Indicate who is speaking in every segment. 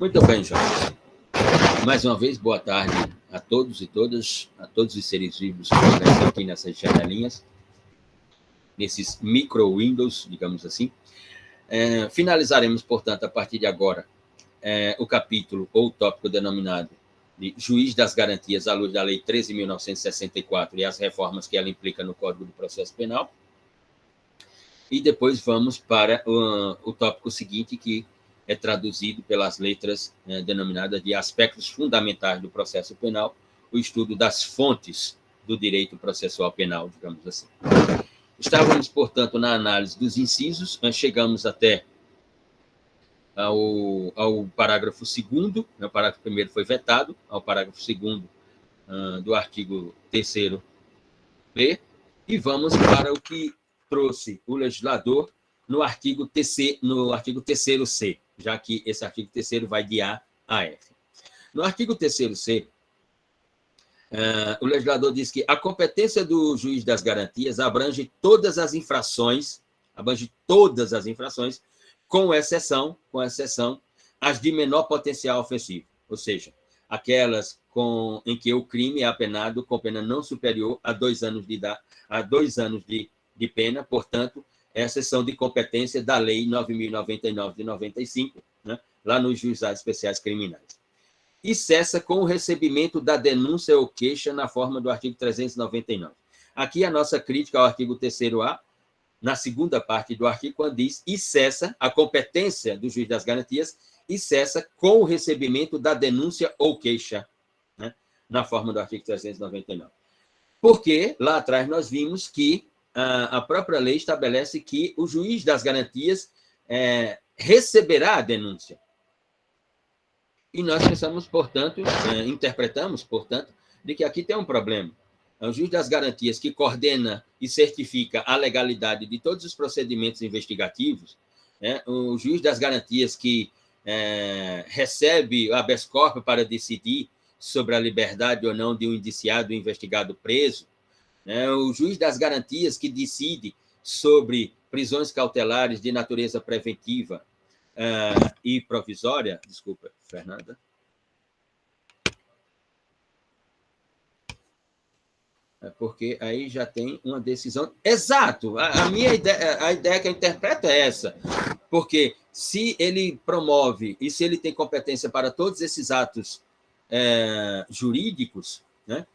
Speaker 1: Muito bem, Jorge. Mais uma vez, boa tarde a todos e todas, a todos os seres vivos que estão aqui nessas janelinhas, nesses micro-windows, digamos assim. Finalizaremos, portanto, a partir de agora, o capítulo ou o tópico denominado de Juiz das Garantias à luz da Lei 13.964 e as reformas que ela implica no Código do Processo Penal. E depois vamos para o tópico seguinte, que é traduzido pelas letras denominadas de aspectos fundamentais do processo penal, o estudo das fontes do direito processual penal, digamos assim. Estávamos, portanto, na análise dos incisos, chegamos até ao parágrafo 2º, o parágrafo 1º foi vetado, ao parágrafo 2º do artigo 3º-B, e vamos para o que trouxe o legislador no artigo 3º-C, já que esse artigo 3º vai de A a F. No artigo 3º-C, o legislador diz que a competência do juiz das garantias abrange todas as infrações, com exceção as de menor potencial ofensivo, ou seja, aquelas em que o crime é apenado com pena não superior a 2 anos de pena, portanto, exceção de competência da Lei 9.099 de 95, né, lá nos juizados especiais criminais. E cessa com o recebimento da denúncia ou queixa na forma do artigo 399. Aqui a nossa crítica ao artigo 3º-A, na segunda parte do artigo, quando diz e cessa a competência do juiz das garantias e cessa com o recebimento da denúncia ou queixa, né, na forma do artigo 399. Porque lá atrás nós vimos que a própria lei estabelece que o juiz das garantias receberá a denúncia. E nós pensamos, portanto, interpretamos, portanto, de que aqui tem um problema. É o juiz das garantias que coordena e certifica a legalidade de todos os procedimentos investigativos, né? O juiz das garantias que recebe o habeas corpus para decidir sobre a liberdade ou não de um indiciado ou investigado preso, né? O juiz das garantias que decide sobre prisões cautelares de natureza preventiva e provisória. Desculpa, Fernanda. Porque aí já tem uma decisão. Exato! A minha ideia, a ideia que eu interpreto é essa. Porque se ele promove e se ele tem competência para todos esses atos jurídicos, né,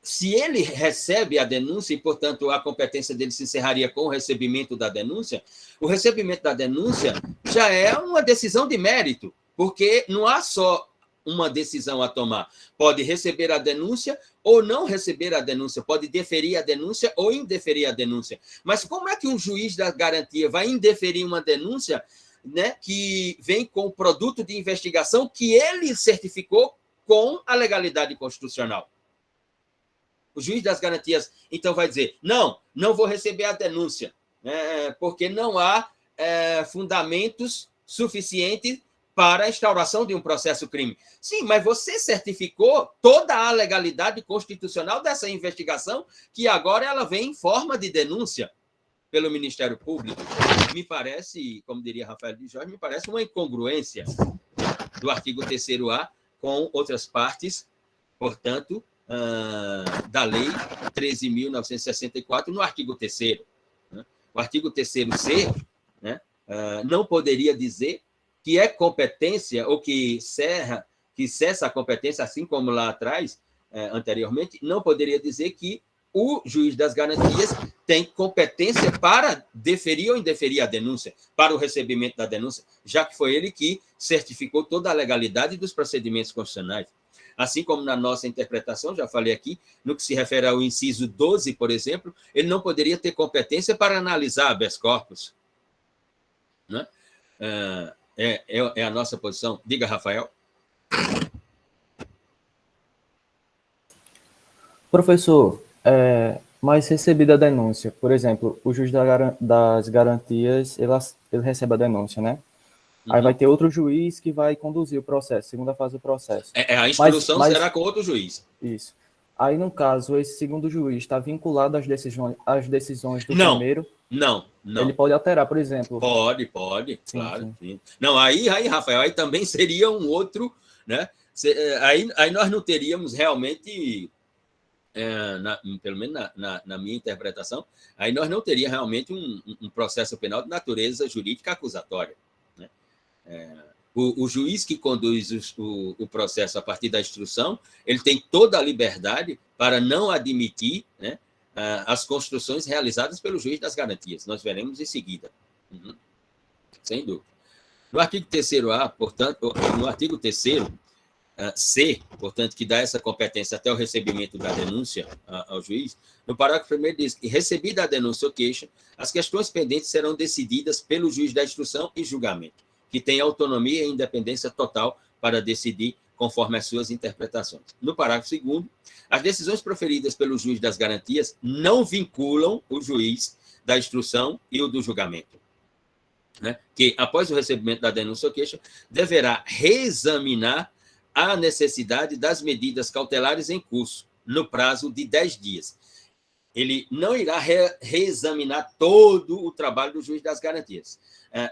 Speaker 1: se ele recebe a denúncia e, portanto, a competência dele se encerraria com o recebimento da denúncia, o recebimento da denúncia já é uma decisão de mérito, porque não há só uma decisão a tomar. Pode receber a denúncia ou não receber a denúncia, pode deferir a denúncia ou indeferir a denúncia. Mas como é que um juiz da garantia vai indeferir uma denúncia, né, que vem com o produto de investigação que ele certificou com a legalidade constitucional? O juiz das garantias, então, vai dizer, não vou receber a denúncia, porque não há fundamentos suficientes para a instauração de um processo crime. Sim, mas você certificou toda a legalidade constitucional dessa investigação, que agora ela vem em forma de denúncia pelo Ministério Público. Me parece, como diria Rafael de Jorge, me parece uma incongruência do artigo 3º-A com outras partes, portanto, da Lei 13.964, no artigo 3º. Né? O artigo 3º-C, né, não poderia dizer que é competência ou que cessa a competência, assim como lá atrás, anteriormente, não poderia dizer que o juiz das garantias tem competência para deferir ou indeferir a denúncia, para o recebimento da denúncia, já que foi ele que certificou toda a legalidade dos procedimentos constitucionais. Assim como na nossa interpretação, já falei aqui, no que se refere ao inciso 12, por exemplo, ele não poderia ter competência para analisar habeas corpus. Né? É a nossa posição. Diga, Rafael.
Speaker 2: Professor, mas recebida a denúncia, por exemplo, o juiz das garantias, ele recebe a denúncia, né? Uhum. Aí vai ter outro juiz que vai conduzir o processo, segunda fase do processo.
Speaker 1: A instrução será com outro juiz.
Speaker 2: Isso. Aí, no caso, esse segundo juiz está vinculado às decisões do
Speaker 1: Não,
Speaker 2: primeiro,
Speaker 1: não,
Speaker 2: ele
Speaker 1: não.
Speaker 2: pode alterar, por exemplo.
Speaker 1: Pode,
Speaker 2: Sim,
Speaker 1: claro.
Speaker 2: sim.
Speaker 1: Sim. Não, aí, Rafael, aí também seria um outro, né? Aí nós não teríamos realmente, pelo menos na minha interpretação, aí nós não teríamos realmente um processo penal de natureza jurídica acusatória. Né? O juiz que conduz o processo a partir da instrução, ele tem toda a liberdade para não admitir, né, as construções realizadas pelo juiz das garantias. Nós veremos em seguida. Uhum. Sem dúvida. No artigo 3º-A, portanto, no artigo 3º, C, portanto, que dá essa competência até o recebimento da denúncia ao juiz, no parágrafo 1º diz que, recebida a denúncia ou queixa, as questões pendentes serão decididas pelo juiz da instrução e julgamento, que tem autonomia e independência total para decidir conforme as suas interpretações. No parágrafo 2º, as decisões proferidas pelo juiz das garantias não vinculam o juiz da instrução e o do julgamento, né? Que, após o recebimento da denúncia ou queixa, deverá reexaminar a necessidade das medidas cautelares em curso, no prazo de 10 dias. Ele não irá reexaminar todo o trabalho do juiz das garantias.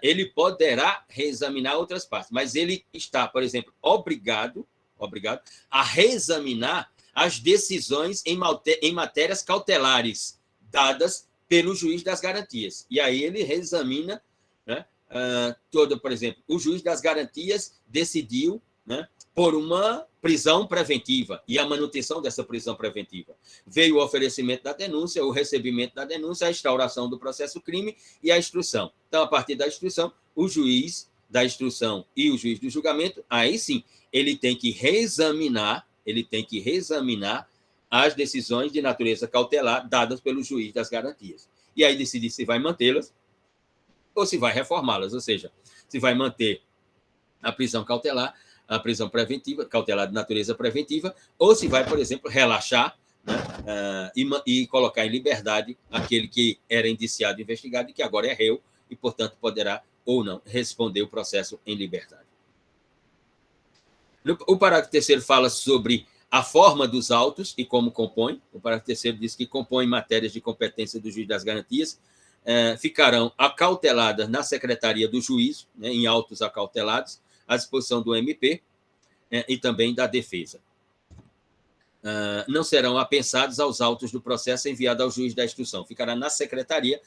Speaker 1: Ele poderá reexaminar outras partes, mas ele está, por exemplo, obrigado a reexaminar as decisões em matérias cautelares dadas pelo juiz das garantias. E aí ele reexamina, né, por exemplo, o juiz das garantias decidiu, né, por uma prisão preventiva e a manutenção dessa prisão preventiva. Veio o oferecimento da denúncia, o recebimento da denúncia, a instauração do processo crime e a instrução. Então, a partir da instrução, o juiz da instrução e o juiz do julgamento, aí sim, ele tem que reexaminar as decisões de natureza cautelar dadas pelo juiz das garantias. E aí decidir se vai mantê-las ou se vai reformá-las, ou seja, se vai manter a prisão cautelar, a prisão preventiva, cautelar de natureza preventiva, ou se vai, por exemplo, relaxar, né, e colocar em liberdade aquele que era indiciado e investigado e que agora é réu e, portanto, poderá ou não responder o processo em liberdade. O parágrafo 3º fala sobre a forma dos autos e como compõe. O parágrafo 3º diz que compõe matérias de competência do juiz das garantias, ficarão acauteladas na secretaria do juízo, né, em autos acautelados, à disposição do MP, e também da defesa. Não serão apensados aos autos do processo enviado ao juiz da instrução. Ficará na secretaria.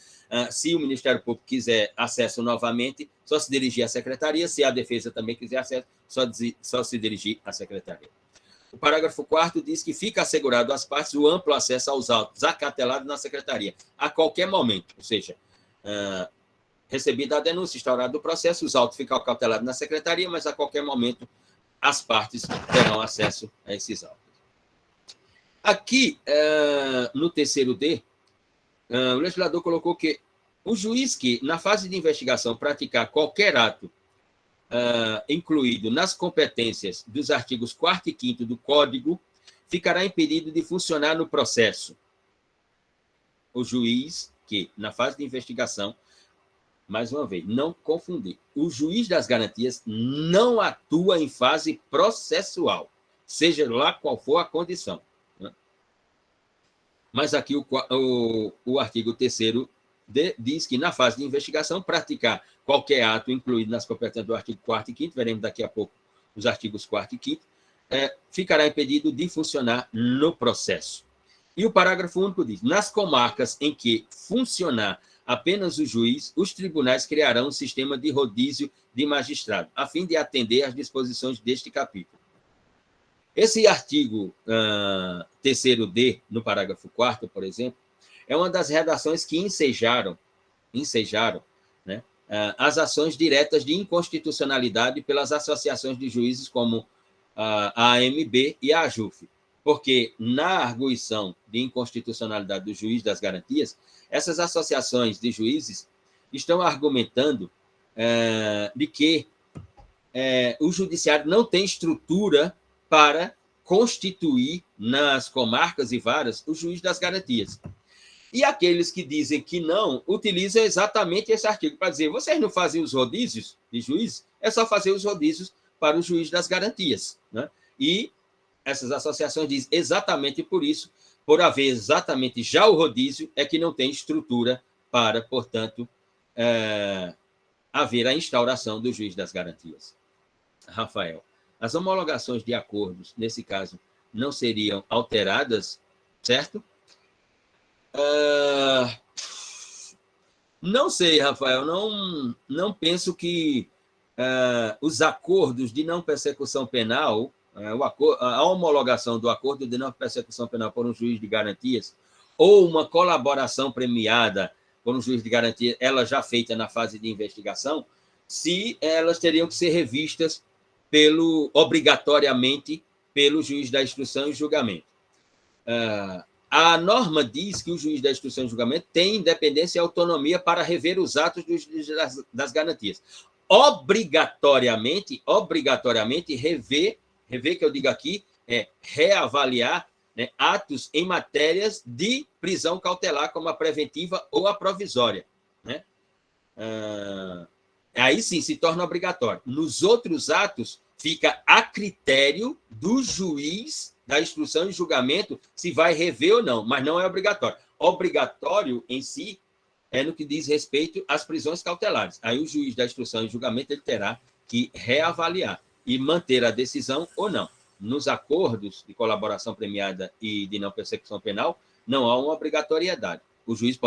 Speaker 1: Se o Ministério Público quiser acesso novamente, só se dirigir à secretaria. Se a defesa também quiser acesso, só se dirigir à secretaria. O parágrafo 4º diz que fica assegurado às partes o amplo acesso aos autos acautelados na secretaria, a qualquer momento. Ou seja, recebida a denúncia, instaurado o processo, os autos ficam acautelados na secretaria, mas a qualquer momento as partes terão acesso a esses autos. Aqui, no 3º-D, o legislador colocou que o juiz que, na fase de investigação, praticar qualquer ato incluído nas competências dos artigos 4º e 5º do Código, ficará impedido de funcionar no processo. O juiz que, na fase de investigação, mais uma vez, não confundir, o juiz das garantias não atua em fase processual, seja lá qual for a condição. Né? Mas aqui o artigo 3º diz que, na fase de investigação, praticar qualquer ato incluído nas competências do artigo 4º e 5º, veremos daqui a pouco os artigos 4º e 5º, ficará impedido de funcionar no processo. E o parágrafo único diz: nas comarcas em que funcionar apenas o juiz, os tribunais criarão um sistema de rodízio de magistrado, a fim de atender às disposições deste capítulo. Esse artigo 3º-D, no parágrafo 4º, por exemplo, é uma das redações que ensejaram, né, as ações diretas de inconstitucionalidade pelas associações de juízes como a AMB e a AJUF, porque na arguição de inconstitucionalidade do juiz das garantias, essas associações de juízes estão argumentando de que o judiciário não tem estrutura para constituir nas comarcas e varas o juiz das garantias. E aqueles que dizem que não, utilizam exatamente esse artigo para dizer: vocês não fazem os rodízios de juízes? É só fazer os rodízios para o juiz das garantias. Né? E essas associações dizem exatamente por isso, por haver exatamente já o rodízio, é que não tem estrutura para, portanto, haver a instauração do juiz das garantias. Rafael, as homologações de acordos, nesse caso, não seriam alteradas, certo? Não sei, Rafael, não penso que os acordos de não persecução penal, a homologação do acordo de não persecução penal por um juiz de garantias ou uma colaboração premiada por um juiz de garantia, ela já feita na fase de investigação, se elas teriam que ser revistas obrigatoriamente pelo juiz da instrução e julgamento. A norma diz que o juiz da instrução e julgamento tem independência e autonomia para rever os atos das garantias. Obrigatoriamente rever, que eu digo aqui, é reavaliar, né, atos em matérias de prisão cautelar, como a preventiva ou a provisória, né? Aí sim se torna obrigatório. Nos outros atos, fica a critério do juiz da instrução e julgamento se vai rever ou não, mas não é obrigatório. Obrigatório em si é no que diz respeito às prisões cautelares. Aí o juiz da instrução e julgamento ele terá que reavaliar e manter a decisão ou não. Nos acordos de colaboração premiada e de não persecução penal, não há uma obrigatoriedade. O juiz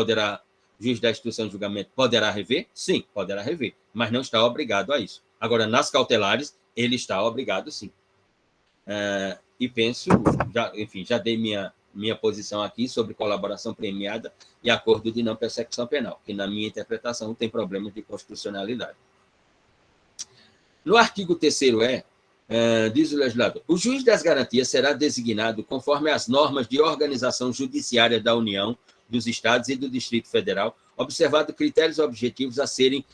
Speaker 1: da instrução e julgamento poderá rever? Sim, poderá rever, mas não está obrigado a isso. Agora, nas cautelares, ele está obrigado, sim. E penso, já dei minha posição aqui sobre colaboração premiada e acordo de não persecução penal, que, na minha interpretação, tem problemas de constitucionalidade. No artigo 3º diz o legislador, o juiz das garantias será designado conforme as normas de organização judiciária da União, dos Estados e do Distrito Federal, observado critérios objetivos a serem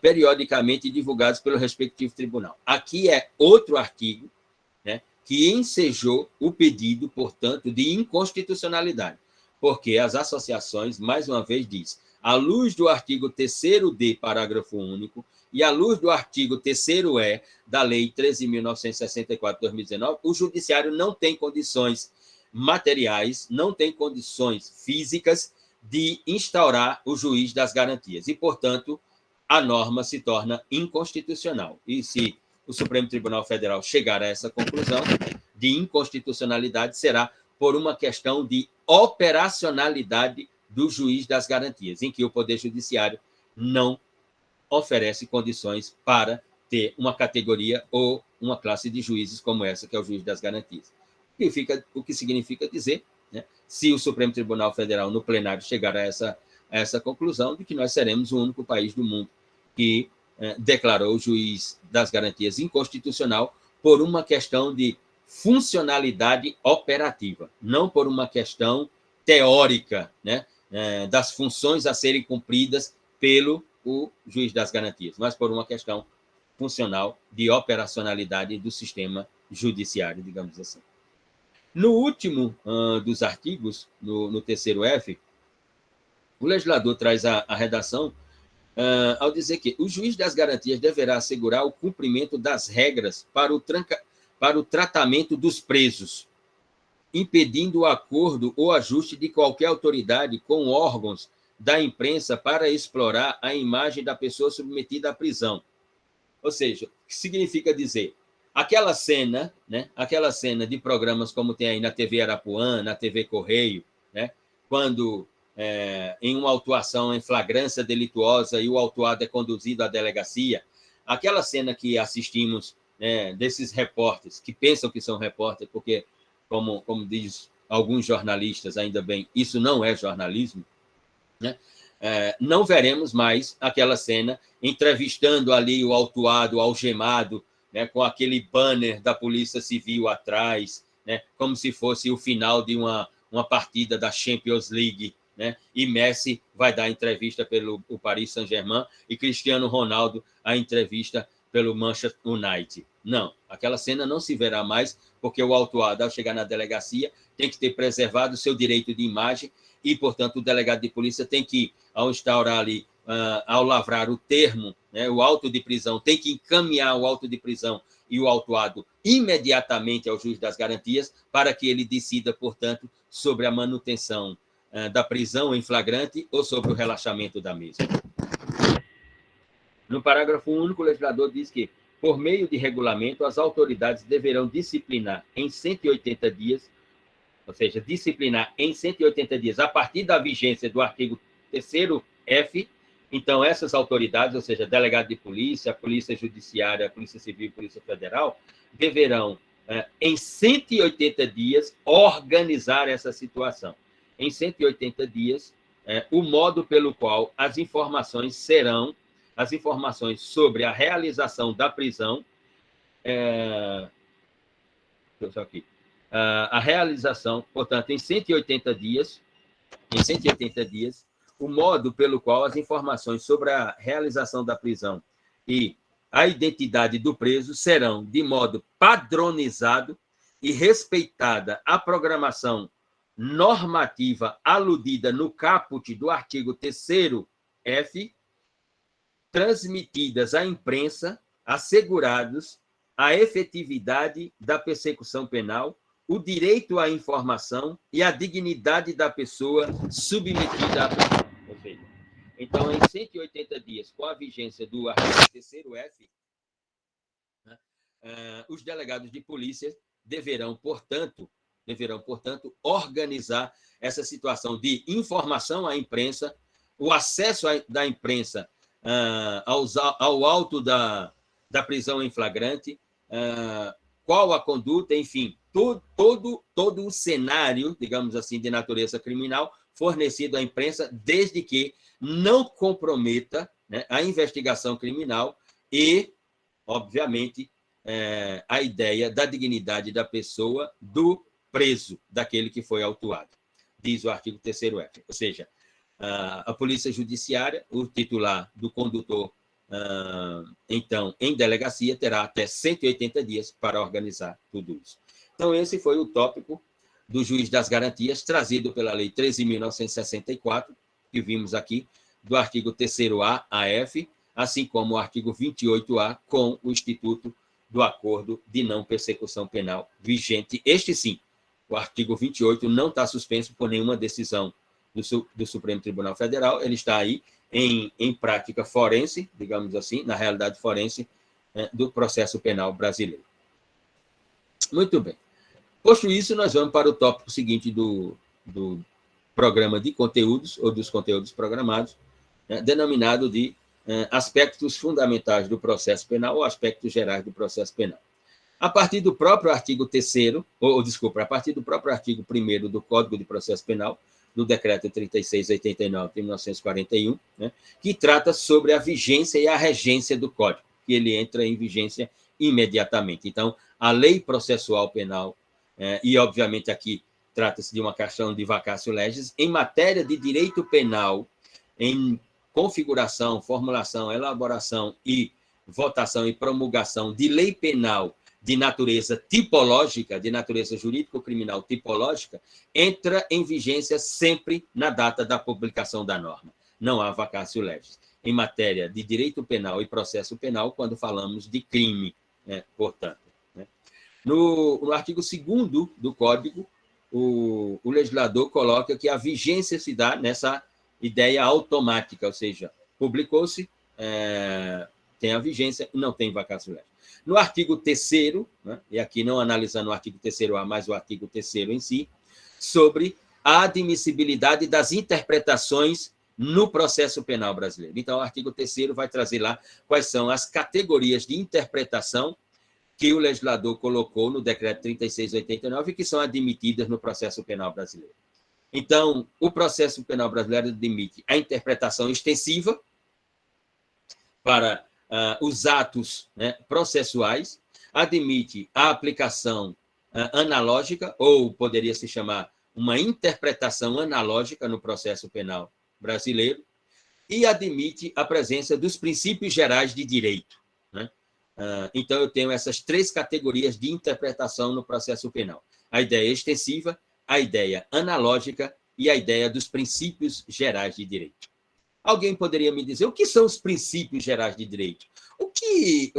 Speaker 1: periodicamente divulgados pelo respectivo tribunal. Aqui é outro artigo, né, que ensejou o pedido, portanto, de inconstitucionalidade, porque as associações, mais uma vez, diz, à luz do artigo 3º-D, parágrafo único, e à luz do artigo 3º-E da Lei 13.964/2019, o judiciário não tem condições materiais, não tem condições físicas de instaurar o juiz das garantias. E, portanto, a norma se torna inconstitucional. E se o Supremo Tribunal Federal chegar a essa conclusão de inconstitucionalidade, será por uma questão de operacionalidade do juiz das garantias, em que o Poder Judiciário não oferece condições para ter uma categoria ou uma classe de juízes como essa, que é o juiz das garantias. O que significa dizer, né, se o Supremo Tribunal Federal, no plenário, chegar a essa conclusão, de que nós seremos o único país do mundo que declarou o juiz das garantias inconstitucional por uma questão de funcionalidade operativa, não por uma questão teórica, né, das funções a serem cumpridas pelo o juiz das garantias, mas por uma questão funcional de operacionalidade do sistema judiciário, digamos assim. No último dos artigos, no 3º-F, o legislador traz a redação ao dizer que o juiz das garantias deverá assegurar o cumprimento das regras para o tratamento dos presos, impedindo o acordo ou ajuste de qualquer autoridade com órgãos da imprensa para explorar a imagem da pessoa submetida à prisão. Ou seja, o que significa dizer? Aquela cena, né, de programas como tem aí na TV Arapuã, na TV Correio, né, quando, em uma autuação em flagrância delituosa e o autuado é conduzido à delegacia, aquela cena que assistimos, né, desses repórteres, que pensam que são repórteres, porque, como diz alguns jornalistas, ainda bem, isso não é jornalismo, né? Não veremos mais aquela cena entrevistando ali o autuado, o algemado, né, com aquele banner da Polícia Civil atrás, né, como se fosse o final de uma partida da Champions League, né, e Messi vai dar entrevista pelo Paris Saint-Germain e Cristiano Ronaldo a entrevista pelo Manchester United. Não, aquela cena não se verá mais, porque o autuado, ao chegar na delegacia, tem que ter preservado o seu direito de imagem e, portanto, o delegado de polícia tem que, ao instaurar ali, ao lavrar o termo né, o auto de prisão, tem que encaminhar o auto de prisão e o autuado imediatamente ao juiz das garantias para que ele decida, portanto, sobre a manutenção da prisão em flagrante ou sobre o relaxamento da mesma. No parágrafo único, o legislador diz que, por meio de regulamento, as autoridades deverão disciplinar em 180 dias, ou seja, disciplinar em 180 dias, a partir da vigência do artigo 3º F. Então, essas autoridades, ou seja, delegado de polícia, polícia judiciária, polícia civil e polícia federal, deverão, em 180 dias, organizar essa situação. Em 180 dias, o modo pelo qual as informações sobre a realização da prisão, a realização, portanto, em 180 dias, o modo pelo qual as informações sobre a realização da prisão e a identidade do preso serão, de modo padronizado e respeitada a programação normativa aludida no caput do artigo 3º F, transmitidas à imprensa, assegurados a efetividade da persecução penal, o direito à informação e a dignidade da pessoa submetida à prisão. Ou seja, então, em 180 dias, com a vigência do artigo 3º F, os delegados de polícia deverão, portanto, organizar essa situação de informação à imprensa, o acesso da imprensa ao auto da prisão em flagrante, qual a conduta, enfim, todo o cenário, digamos assim, de natureza criminal fornecido à imprensa, desde que não comprometa, né, a investigação criminal e, obviamente, a ideia da dignidade da pessoa, do preso, daquele que foi autuado, diz o artigo 3º F. Ou seja, a Polícia Judiciária, o titular do condutor, então, em delegacia, terá até 180 dias para organizar tudo isso. Então, esse foi o tópico do juiz das garantias, trazido pela Lei 13.964, que vimos aqui, do artigo 3º-A a F, assim como o artigo 28-A, com o Instituto do Acordo de Não Persecução Penal vigente. Este, sim, o artigo 28 não está suspenso por nenhuma decisão do Supremo Tribunal Federal, ele está aí em prática forense, digamos assim, na realidade forense, do processo penal brasileiro. Muito bem. Posto isso, nós vamos para o tópico seguinte do programa de conteúdos, ou dos conteúdos programados, denominado de aspectos fundamentais do processo penal ou aspectos gerais do processo penal. A partir do próprio artigo 3º, a partir do próprio artigo 1º do Código de Processo Penal, do Decreto 3689 de 1941, né, que trata sobre a vigência e a regência do Código, que ele entra em vigência imediatamente. Então, a Lei Processual Penal, e, obviamente, aqui trata-se de uma questão de vacatio legis, em matéria de direito penal, em configuração, formulação, elaboração e votação e promulgação de lei penal de natureza tipológica, de natureza jurídico-criminal tipológica, entra em vigência sempre na data da publicação da norma. Não há vacatio legis. Em matéria de direito penal e processo penal, quando falamos de crime, portanto. No artigo 2º do Código, o legislador coloca que a vigência se dá nessa ideia automática, ou seja, publicou-se, tem a vigência e não tem vacatio legis. No artigo 3º, né, e aqui não analisando o artigo 3º-A, mas o artigo 3º em si, sobre a admissibilidade das interpretações no processo penal brasileiro. Então, o artigo 3º vai trazer lá quais são as categorias de interpretação que o legislador colocou no Decreto 3689 e que são admitidas no processo penal brasileiro. Então, o processo penal brasileiro admite a interpretação extensiva para os atos, né, processuais, admite a aplicação analógica, ou poderia se chamar uma interpretação analógica no processo penal brasileiro, e admite a presença dos princípios gerais de direito, né? Então, eu tenho essas 3 categorias de interpretação no processo penal: a ideia extensiva, a ideia analógica e a ideia dos princípios gerais de direito. Alguém poderia me dizer o que são os princípios gerais de direito? O que,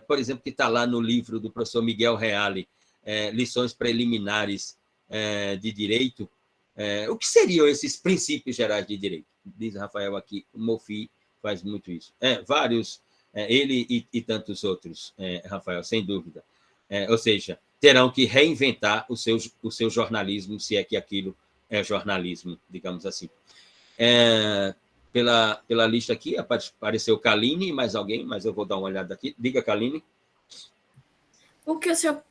Speaker 1: por exemplo, que está lá no livro do professor Miguel Reale, Lições Preliminares de Direito, o que seriam esses princípios gerais de direito? Diz Rafael aqui, o Mofi faz muito isso. Vários, ele e tantos outros, Rafael, sem dúvida. Ou seja, terão que reinventar o seu jornalismo, se é que aquilo é jornalismo, digamos assim. Pela lista aqui, apareceu Kaline, mais alguém, mas eu vou dar uma olhada aqui. Diga, Kaline.
Speaker 3: O que o senhor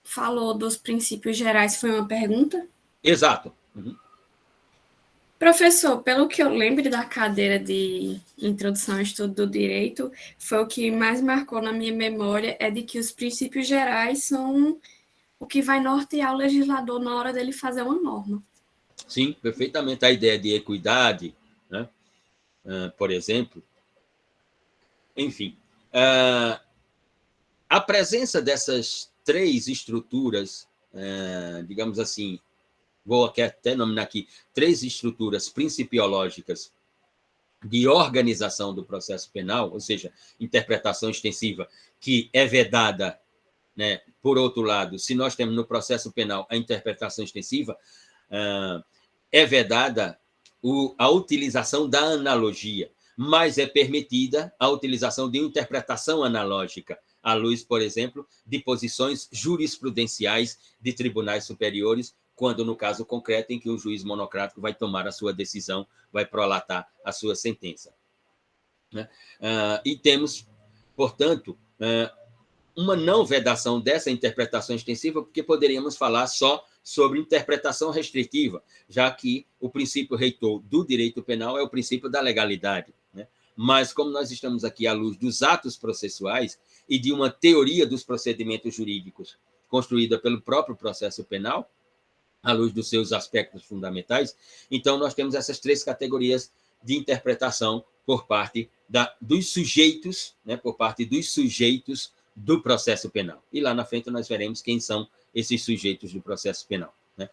Speaker 3: falou dos princípios gerais foi uma pergunta?
Speaker 1: Exato. Uhum.
Speaker 3: Professor, pelo que eu lembro da cadeira de Introdução ao Estudo do Direito, foi o que mais marcou na minha memória, é de que os princípios gerais são o que vai nortear o legislador na hora dele fazer uma norma.
Speaker 1: Sim, perfeitamente. A ideia de equidade, né? Por exemplo. Enfim, a presença dessas três estruturas, digamos assim, vou até nominar aqui, três estruturas principiológicas de organização do processo penal, ou seja, interpretação extensiva, que é vedada, né? Por outro lado, se nós temos no processo penal a interpretação extensiva, é vedada a utilização da analogia, mas é permitida a utilização de interpretação analógica, à luz, por exemplo, de posições jurisprudenciais de tribunais superiores, quando, no caso concreto, em que o juiz monocrático vai tomar a sua decisão, vai prolatar a sua sentença. E temos, portanto, uma não vedação dessa interpretação extensiva, porque poderíamos falar só sobre interpretação restritiva, já que o princípio reitor do direito penal é o princípio da legalidade, né? Mas, como nós estamos aqui à luz dos atos processuais e de uma teoria dos procedimentos jurídicos construída pelo próprio processo penal, à luz dos seus aspectos fundamentais, então nós temos essas três categorias de interpretação por parte dos sujeitos, né, por parte dos sujeitos do processo penal. E lá na frente nós veremos quem são esses sujeitos do processo penal, né?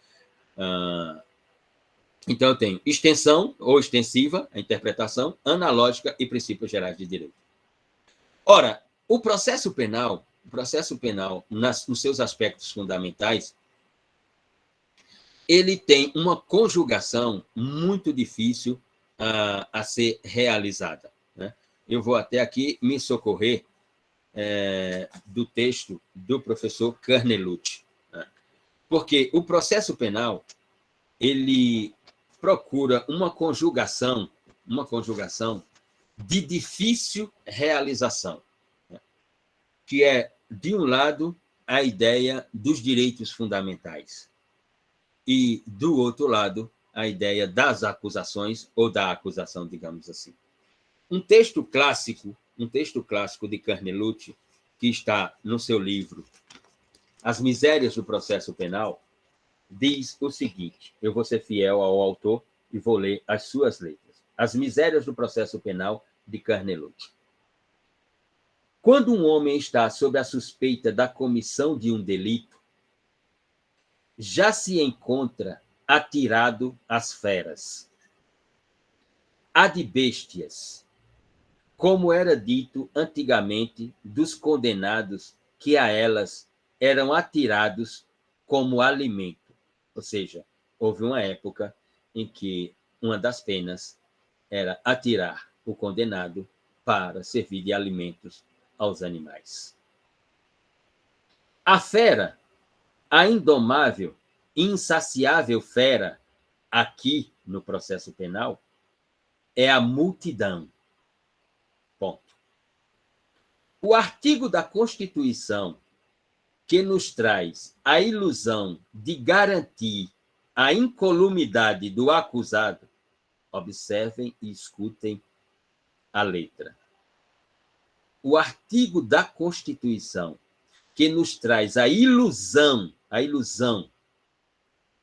Speaker 1: Então, eu tenho extensão ou extensiva, a interpretação, analógica e princípios gerais de direito. Ora, o processo penal, nos seus aspectos fundamentais, ele tem uma conjugação muito difícil a ser realizada, né? Eu vou até aqui me socorrer do texto do professor Carnelucci, né? Porque o processo penal ele procura uma conjugação de difícil realização, né? Que é, de um lado, a ideia dos direitos fundamentais e, do outro lado, a ideia das acusações ou da acusação, digamos assim. Um texto clássico de Carnelucci, que está no seu livro As Misérias do Processo Penal, diz o seguinte, eu vou ser fiel ao autor e vou ler as suas letras. As Misérias do Processo Penal, de Carnelucci. Quando um homem está sob a suspeita da comissão de um delito, já se encontra atirado às feras. Há de bestias, como era dito antigamente dos condenados que a elas eram atirados como alimento. Ou seja, houve uma época em que uma das penas era atirar o condenado para servir de alimentos aos animais. A fera, a indomável, insaciável fera, aqui no processo penal, é a multidão. Ponto. O artigo da Constituição que nos traz a ilusão de garantir a incolumidade do acusado, observem e escutem a letra. O artigo da Constituição que nos traz a ilusão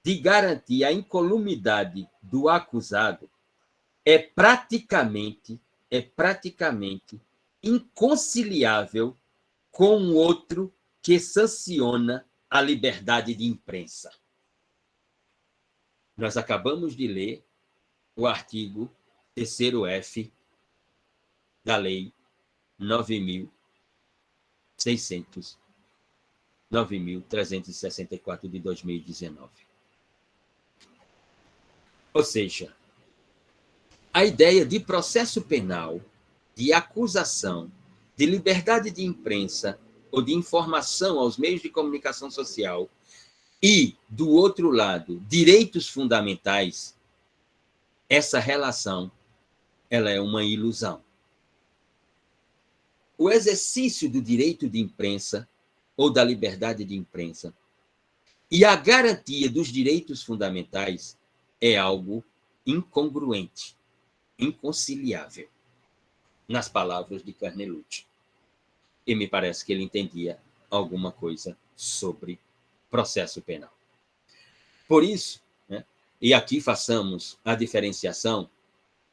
Speaker 1: de garantir a incolumidade do acusado é praticamente inconciliável com o outro que sanciona a liberdade de imprensa. Nós acabamos de ler o artigo terceiro F da Lei 9.364 de 2019. Ou seja, a ideia de processo penal, de acusação, de liberdade de imprensa ou de informação aos meios de comunicação social e, do outro lado, direitos fundamentais, essa relação ela é uma ilusão. O exercício do direito de imprensa ou da liberdade de imprensa e a garantia dos direitos fundamentais é algo incongruente, inconciliável, nas palavras de Carnelucci. E me parece que ele entendia alguma coisa sobre processo penal. Por isso, né, e aqui façamos a diferenciação,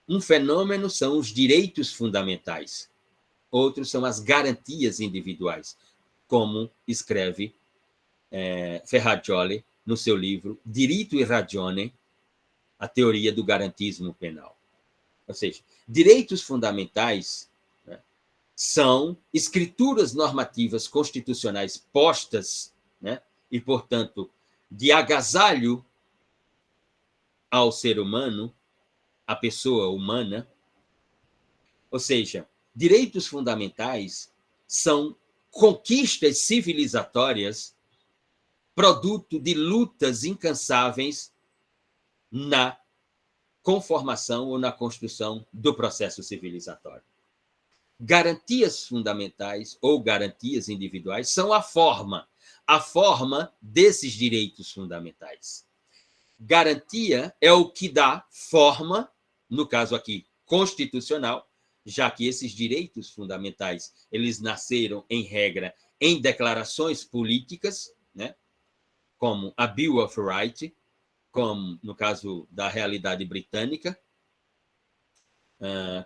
Speaker 1: um fenômeno são os direitos fundamentais, outros são as garantias individuais, como escreve Ferrajoli no seu livro Diritto e Ragione, a teoria do garantismo penal. Ou seja, direitos fundamentais, né, são escrituras normativas constitucionais postas, né, e, portanto, de agasalho ao ser humano, à pessoa humana. Ou seja, direitos fundamentais são conquistas civilizatórias produto de lutas incansáveis na conformação ou na construção do processo civilizatório. Garantias fundamentais ou garantias individuais são a forma desses direitos fundamentais. Garantia é o que dá forma, no caso aqui, constitucional, já que esses direitos fundamentais, eles nasceram, em regra, em declarações políticas, né, como a Bill of Rights, como no caso da realidade britânica,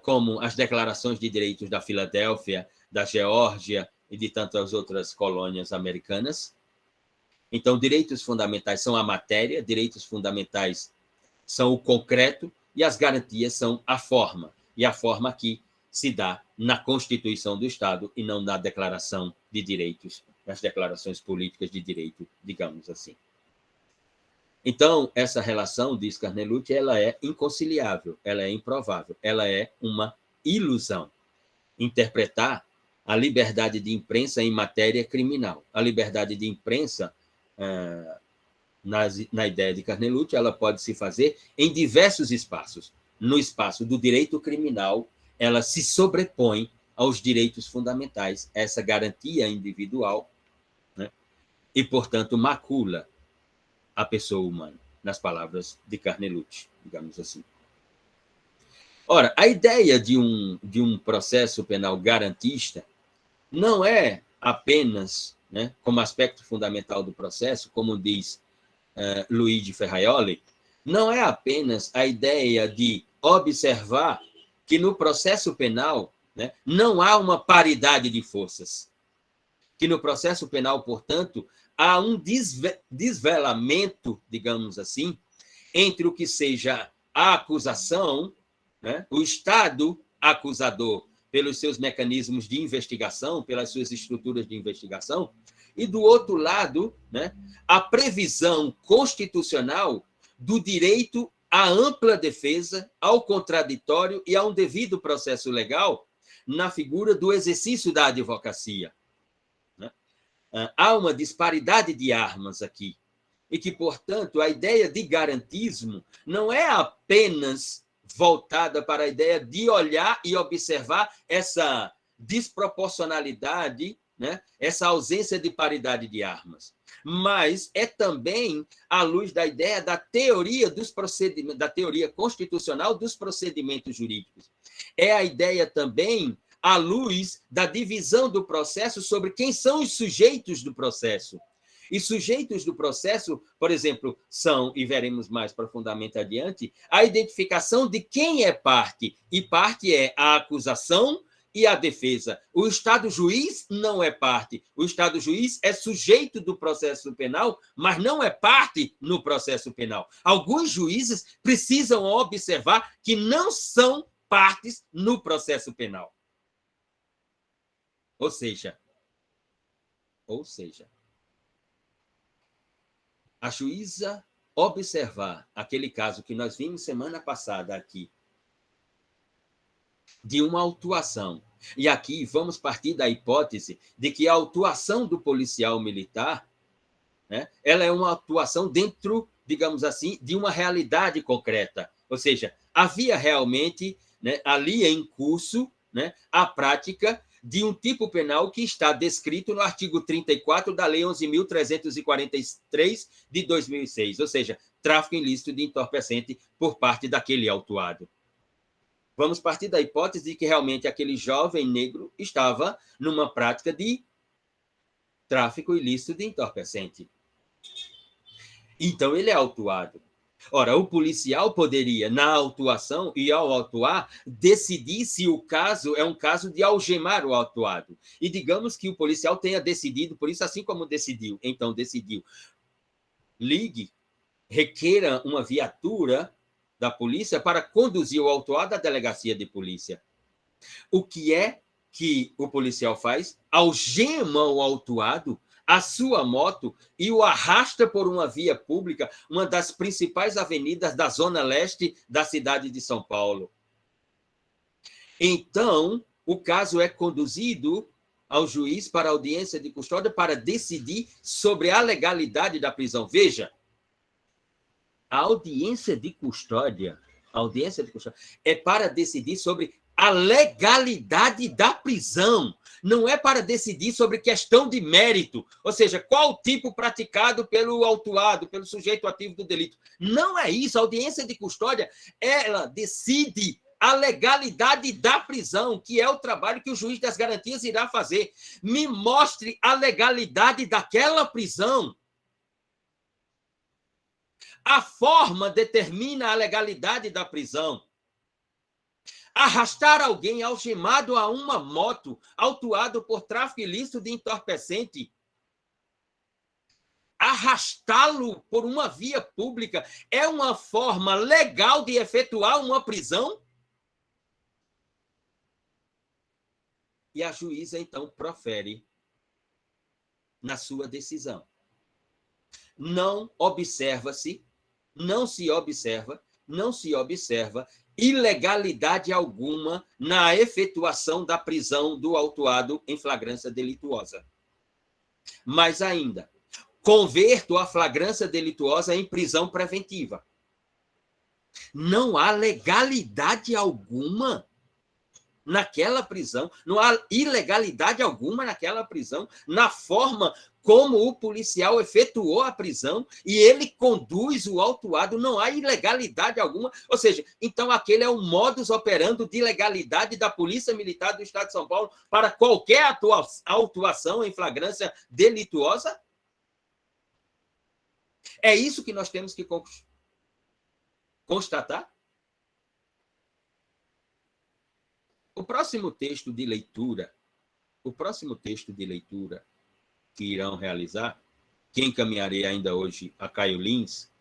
Speaker 1: como as declarações de direitos da Filadélfia, da Geórgia e de tantas outras colônias americanas. Então, direitos fundamentais são a matéria, direitos fundamentais são o concreto e as garantias são a forma. E a forma aqui se dá na Constituição do Estado e não na Declaração de Direitos, nas declarações políticas de direito, digamos assim. Então, essa relação, diz Carnelucci, ela é inconciliável, ela é improvável, ela é uma ilusão. Interpretar a liberdade de imprensa em matéria criminal. A liberdade de imprensa, na ideia de Carnelucci, ela pode se fazer em diversos espaços. No espaço do direito criminal, ela se sobrepõe aos direitos fundamentais, essa garantia individual, né? E, portanto, macula a pessoa humana, nas palavras de Carnelucci, digamos assim. Ora, a ideia de um processo penal garantista não é apenas, né, como aspecto fundamental do processo, como diz Luigi Ferraioli, não é apenas a ideia de observar que no processo penal, né, não há uma paridade de forças, que no processo penal, portanto, há um desvelamento, digamos assim, entre o que seja a acusação, né, o Estado acusador, pelos seus mecanismos de investigação, pelas suas estruturas de investigação, e, do outro lado, né, a previsão constitucional do direito à ampla defesa, ao contraditório e a um devido processo legal na figura do exercício da advocacia. Há uma disparidade de armas aqui, e que, portanto, a ideia de garantismo não é apenas voltada para a ideia de olhar e observar essa desproporcionalidade, né? Essa ausência de paridade de armas, mas é também à luz da ideia da teoria dos procedimentos, da teoria constitucional dos procedimentos jurídicos. É a ideia também à luz da divisão do processo sobre quem são os sujeitos do processo. E sujeitos do processo, por exemplo, são, e veremos mais profundamente adiante, a identificação de quem é parte. E parte é a acusação e a defesa. O Estado juiz não é parte. O Estado juiz é sujeito do processo penal, mas não é parte no processo penal. Alguns juízes precisam observar que não são partes no processo penal. Ou seja, a juíza observar aquele caso que nós vimos semana passada aqui, de uma autuação. E aqui vamos partir da hipótese de que a autuação do policial militar, né, ela é uma atuação dentro, digamos assim, de uma realidade concreta. Ou seja, havia realmente, né, ali em curso, né, a prática de um tipo penal que está descrito no artigo 34 da Lei 11.343 de 2006, ou seja, tráfico ilícito de entorpecente por parte daquele autuado. Vamos partir da hipótese de que realmente aquele jovem negro estava numa prática de tráfico ilícito de entorpecente. Então, ele é autuado. Ora, o policial poderia, na autuação e ao autuar, decidir se o caso é um caso de algemar o autuado. E digamos que o policial tenha decidido, por isso, assim como decidiu, então decidiu, ligue, requeira uma viatura da polícia para conduzir o autuado à delegacia de polícia. O que é que o policial faz? Algema o autuado, a sua moto, e o arrasta por uma via pública, uma das principais avenidas da zona leste da cidade de São Paulo. Então, o caso é conduzido ao juiz para audiência de custódia para decidir sobre a legalidade da prisão. Veja, a audiência de custódia é para decidir sobre a legalidade da prisão, não é para decidir sobre questão de mérito, ou seja, qual o tipo praticado pelo autuado, pelo sujeito ativo do delito. Não é isso. A audiência de custódia, ela decide a legalidade da prisão, que é o trabalho que o juiz das garantias irá fazer. Me mostre a legalidade daquela prisão. A forma determina a legalidade da prisão. Arrastar alguém algemado a uma moto, autuado por tráfico ilícito de entorpecente, arrastá-lo por uma via pública é uma forma legal de efetuar uma prisão? E a juíza, então, profere na sua decisão. Não se observa ilegalidade alguma na efetuação da prisão do autuado em flagrância delituosa. Mais ainda, converto a flagrância delituosa em prisão preventiva. Não há legalidade alguma naquela prisão, não há ilegalidade alguma naquela prisão, na forma como o policial efetuou a prisão e ele conduz o autuado, não há ilegalidade alguma. Ou seja, então aquele é o modus operandi de legalidade da Polícia Militar do Estado de São Paulo para qualquer autuação em flagrância delituosa? É isso que nós temos que constatar? O próximo texto de leitura que irão realizar, que encaminharei ainda hoje a Caio Lins,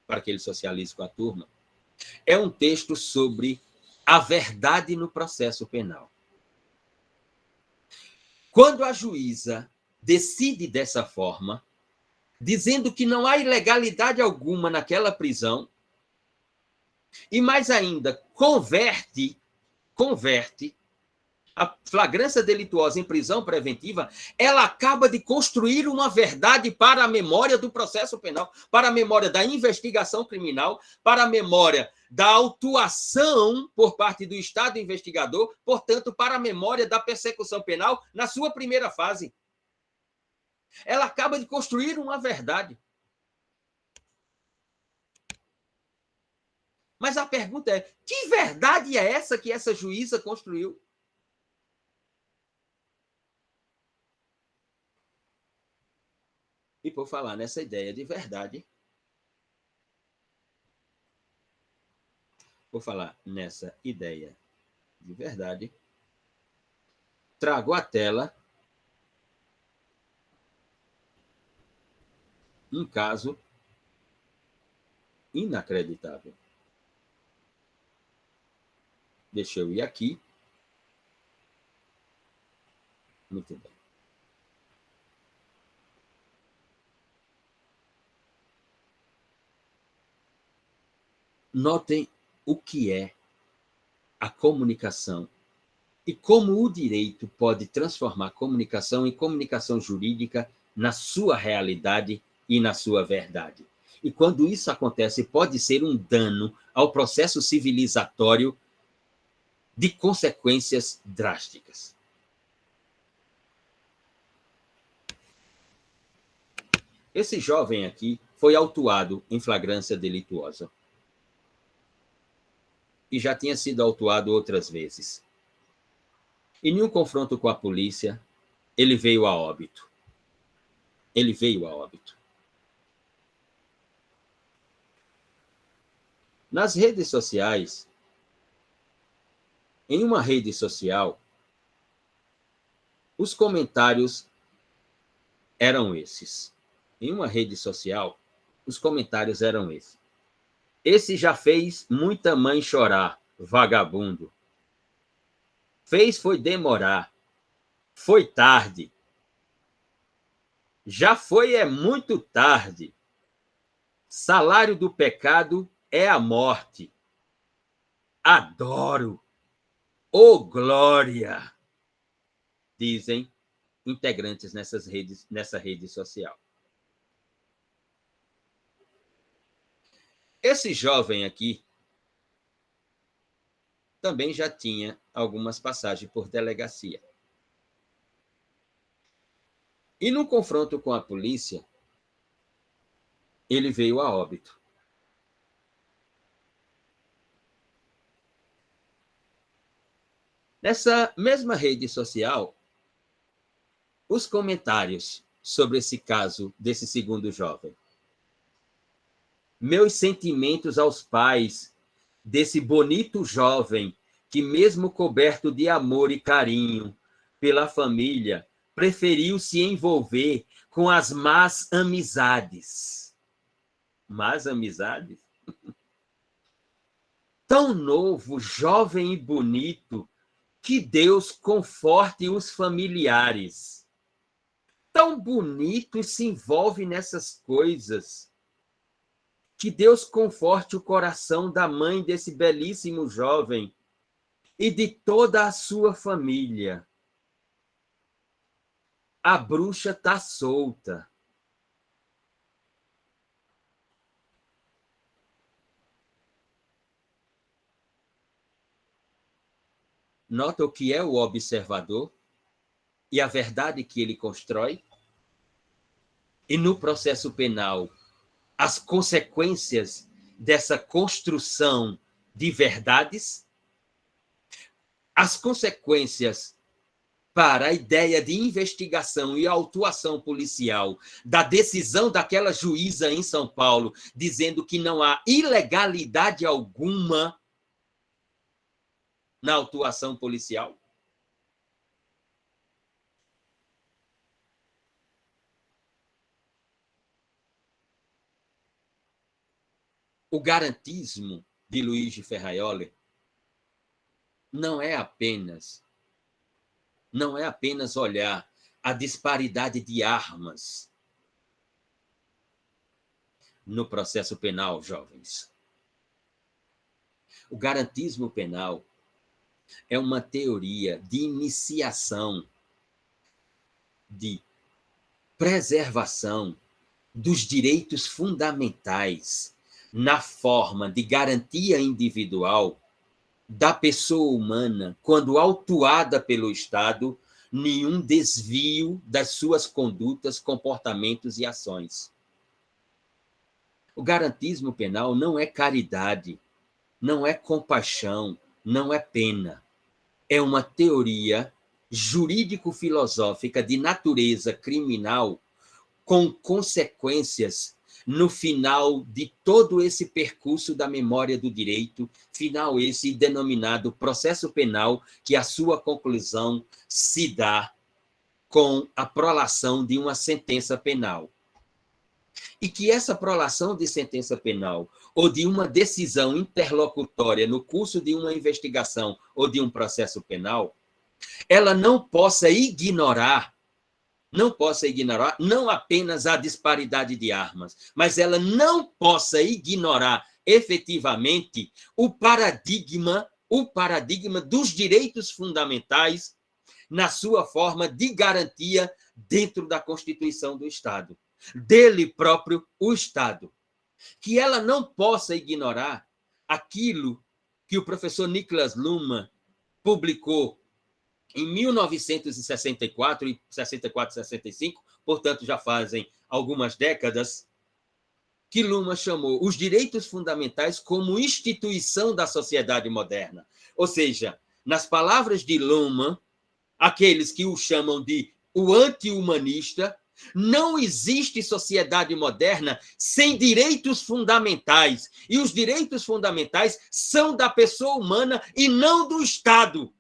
Speaker 1: para que ele socialize com a turma, é um texto sobre a verdade no processo penal. Quando a juíza decide dessa forma, dizendo que não há ilegalidade alguma naquela prisão, e mais ainda, converte a flagrância delituosa em prisão preventiva, ela acaba de construir uma verdade para a memória do processo penal, para a memória da investigação criminal, para a memória da autuação por parte do Estado investigador, portanto, para a memória da persecução penal na sua primeira fase. Ela acaba de construir uma verdade. Mas a pergunta é, que verdade é essa que essa juíza construiu? E por falar nessa ideia de verdade, trago à tela um caso inacreditável. Deixa eu ir aqui. Muito bem. Notem o que é a comunicação e como o direito pode transformar a comunicação em comunicação jurídica na sua realidade e na sua verdade. E quando isso acontece, pode ser um dano ao processo civilizatório de consequências drásticas. Esse jovem aqui foi autuado em flagrância delituosa. E já tinha sido autuado outras vezes. E em um confronto com a polícia, ele veio a óbito. Ele veio a óbito. Nas redes sociais, em uma rede social, os comentários eram esses. Em uma rede social, os comentários eram esses. Esse já fez muita mãe chorar, vagabundo. Fez foi demorar. Foi tarde. Já foi é muito tarde. Salário do pecado é a morte. Adoro. Ô glória! Dizem integrantes nessa rede social. Esse jovem aqui também já tinha algumas passagens por delegacia. E no confronto com a polícia, ele veio a óbito. Nessa mesma rede social, os comentários sobre esse caso desse segundo jovem. Meus sentimentos aos pais desse bonito jovem que, mesmo coberto de amor e carinho pela família, preferiu se envolver com as más amizades. Más amizades? Tão novo, jovem e bonito, que Deus conforte os familiares. Tão bonito e se envolve nessas coisas. Que Deus conforte o coração da mãe desse belíssimo jovem e de toda a sua família. A bruxa está solta. Nota o que é o observador e a verdade que ele constrói? E no processo penal, as consequências dessa construção de verdades, as consequências para a ideia de investigação e autuação policial da decisão daquela juíza em São Paulo, dizendo que não há ilegalidade alguma na autuação policial. O garantismo de Luigi Ferraioli não é apenas olhar a disparidade de armas no processo penal, jovens. O garantismo penal é uma teoria de iniciação, de preservação dos direitos fundamentais na forma de garantia individual da pessoa humana quando autuada pelo Estado, nenhum desvio das suas condutas, comportamentos e ações. O garantismo penal não é caridade, não é compaixão, não é pena. É uma teoria jurídico-filosófica de natureza criminal com consequências no final de todo esse percurso da memória do direito, final esse denominado processo penal, que a sua conclusão se dá com a prolação de uma sentença penal. E que essa prolação de sentença penal ou de uma decisão interlocutória no curso de uma investigação ou de um processo penal, ela não possa ignorar não apenas a disparidade de armas, mas ela não possa ignorar efetivamente o paradigma dos direitos fundamentais na sua forma de garantia dentro da Constituição do Estado, dele próprio, o Estado. Que ela não possa ignorar aquilo que o professor Niklas Luhmann publicou em 1964 e 64, 65, portanto, já fazem algumas décadas, que Luhmann chamou os direitos fundamentais como instituição da sociedade moderna. Ou seja, nas palavras de Luhmann, aqueles que o chamam de o anti-humanista, não existe sociedade moderna sem direitos fundamentais. E os direitos fundamentais são da pessoa humana e não do Estado.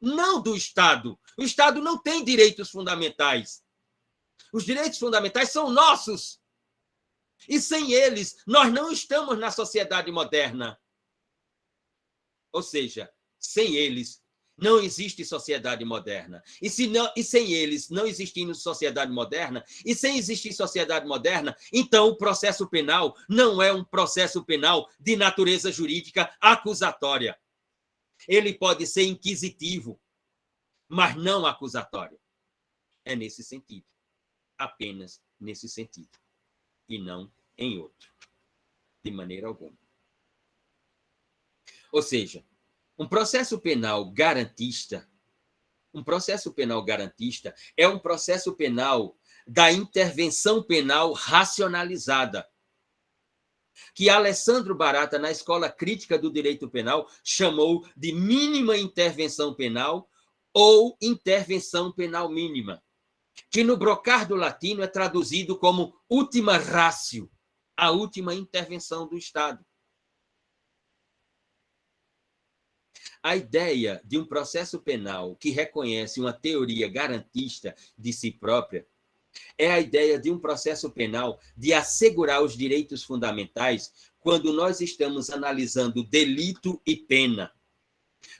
Speaker 1: Não do Estado. O Estado não tem direitos fundamentais. Os direitos fundamentais são nossos. E sem eles, nós não estamos na sociedade moderna. Ou seja, sem eles, não existe sociedade moderna. E sem eles, não existindo sociedade moderna, e sem existir sociedade moderna, então o processo penal não é um processo penal de natureza jurídica acusatória. Ele pode ser inquisitivo, mas não acusatório. É nesse sentido. Apenas nesse sentido. E não em outro. De maneira alguma. Ou seja, um processo penal garantista é um processo penal da intervenção penal racionalizada, que Alessandro Barata, na Escola Crítica do Direito Penal, chamou de mínima intervenção penal ou intervenção penal mínima, que no brocardo latino é traduzido como ultima ratio, a última intervenção do Estado. A ideia de um processo penal que reconhece uma teoria garantista de si própria é a ideia de um processo penal de assegurar os direitos fundamentais quando nós estamos analisando delito e pena,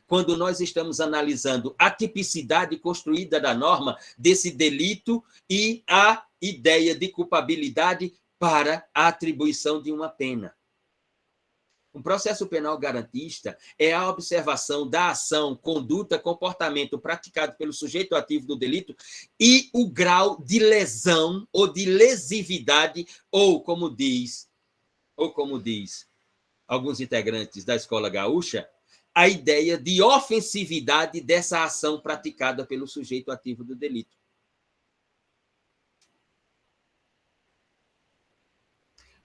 Speaker 1: quando nós estamos analisando a tipicidade construída da norma desse delito e a ideia de culpabilidade para a atribuição de uma pena. Um processo penal garantista é a observação da ação, conduta, comportamento praticado pelo sujeito ativo do delito e o grau de lesão ou de lesividade, ou como diz alguns integrantes da Escola Gaúcha, a ideia de ofensividade dessa ação praticada pelo sujeito ativo do delito.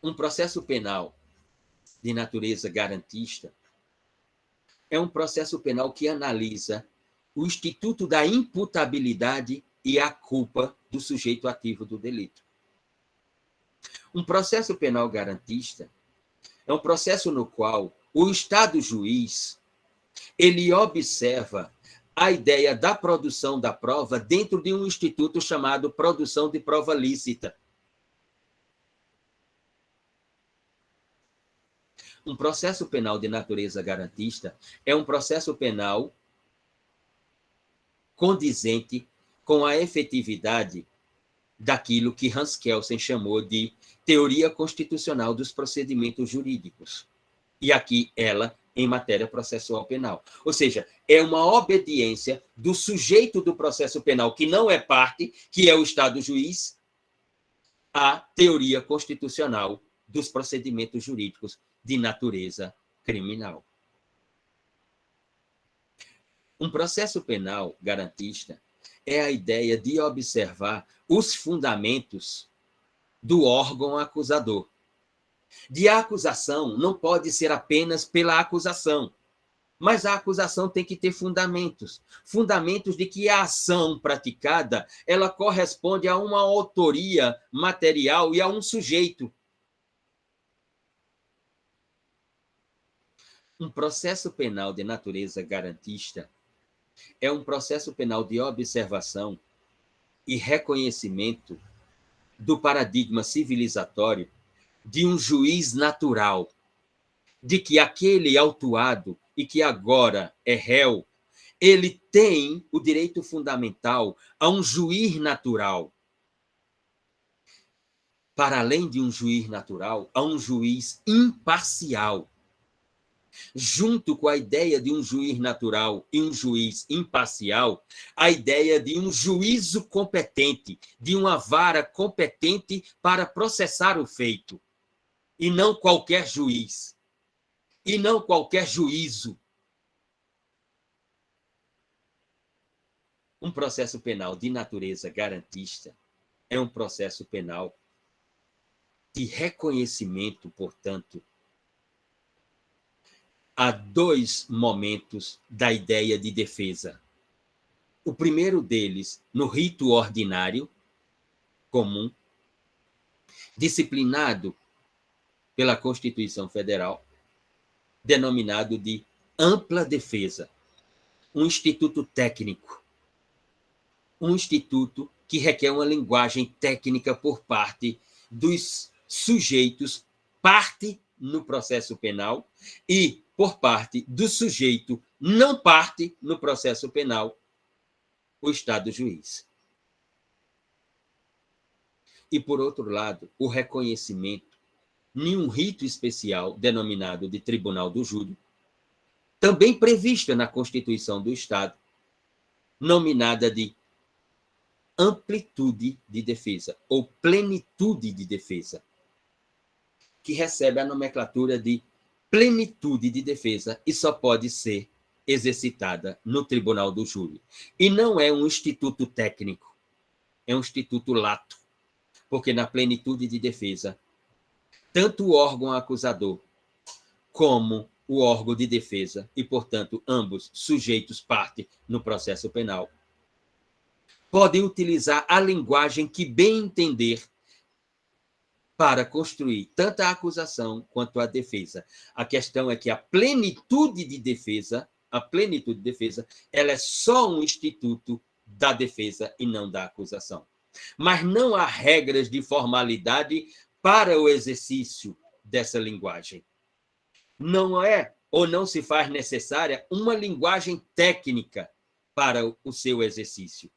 Speaker 1: Um processo penal de natureza garantista é um processo penal que analisa o instituto da imputabilidade e a culpa do sujeito ativo do delito. Um processo penal garantista é um processo no qual o Estado juiz ele observa a ideia da produção da prova dentro de um instituto chamado produção de prova lícita. Um processo penal de natureza garantista é um processo penal condizente com a efetividade daquilo que Hans Kelsen chamou de teoria constitucional dos procedimentos jurídicos. E aqui ela em matéria processual penal. Ou seja, é uma obediência do sujeito do processo penal, que não é parte, que é o Estado juiz, à teoria constitucional dos procedimentos jurídicos de natureza criminal. Um processo penal garantista é a ideia de observar os fundamentos do órgão acusador. De acusação não pode ser apenas pela acusação. Mas a acusação tem que ter fundamentos. Fundamentos de que a ação praticada ela corresponde a uma autoria material e a um sujeito. Um processo penal de natureza garantista é um processo penal de observação e reconhecimento do paradigma civilizatório de um juiz natural, de que aquele autuado e que agora é réu, ele tem o direito fundamental a um juiz natural. Para além de um juiz natural, a um juiz imparcial. Junto com a ideia de um juiz natural e um juiz imparcial, a ideia de um juízo competente, de uma vara competente para processar o feito, e não qualquer juiz, e não qualquer juízo. Um processo penal de natureza garantista é um processo penal de reconhecimento, portanto, há dois momentos da ideia de defesa. O primeiro deles, no rito ordinário, comum, disciplinado pela Constituição Federal, denominado de ampla defesa, um instituto técnico, um instituto que requer uma linguagem técnica por parte dos sujeitos, parte no processo penal, e por parte do sujeito, não parte no processo penal, o Estado juiz. E, por outro lado, o reconhecimento em um rito especial denominado de Tribunal do Júri, também prevista na Constituição do Estado, nominada de amplitude de defesa ou plenitude de defesa, que recebe a nomenclatura de plenitude de defesa e só pode ser exercitada no Tribunal do Júri. E não é um instituto técnico, é um instituto lato, porque na plenitude de defesa, tanto o órgão acusador como o órgão de defesa, e, portanto, ambos sujeitos parte no processo penal, podem utilizar a linguagem que bem entender para construir tanto a acusação quanto a defesa. A questão é que a plenitude de defesa, ela é só um instituto da defesa e não da acusação. Mas não há regras de formalidade para o exercício dessa linguagem. Não é ou não se faz necessária uma linguagem técnica para o seu exercício.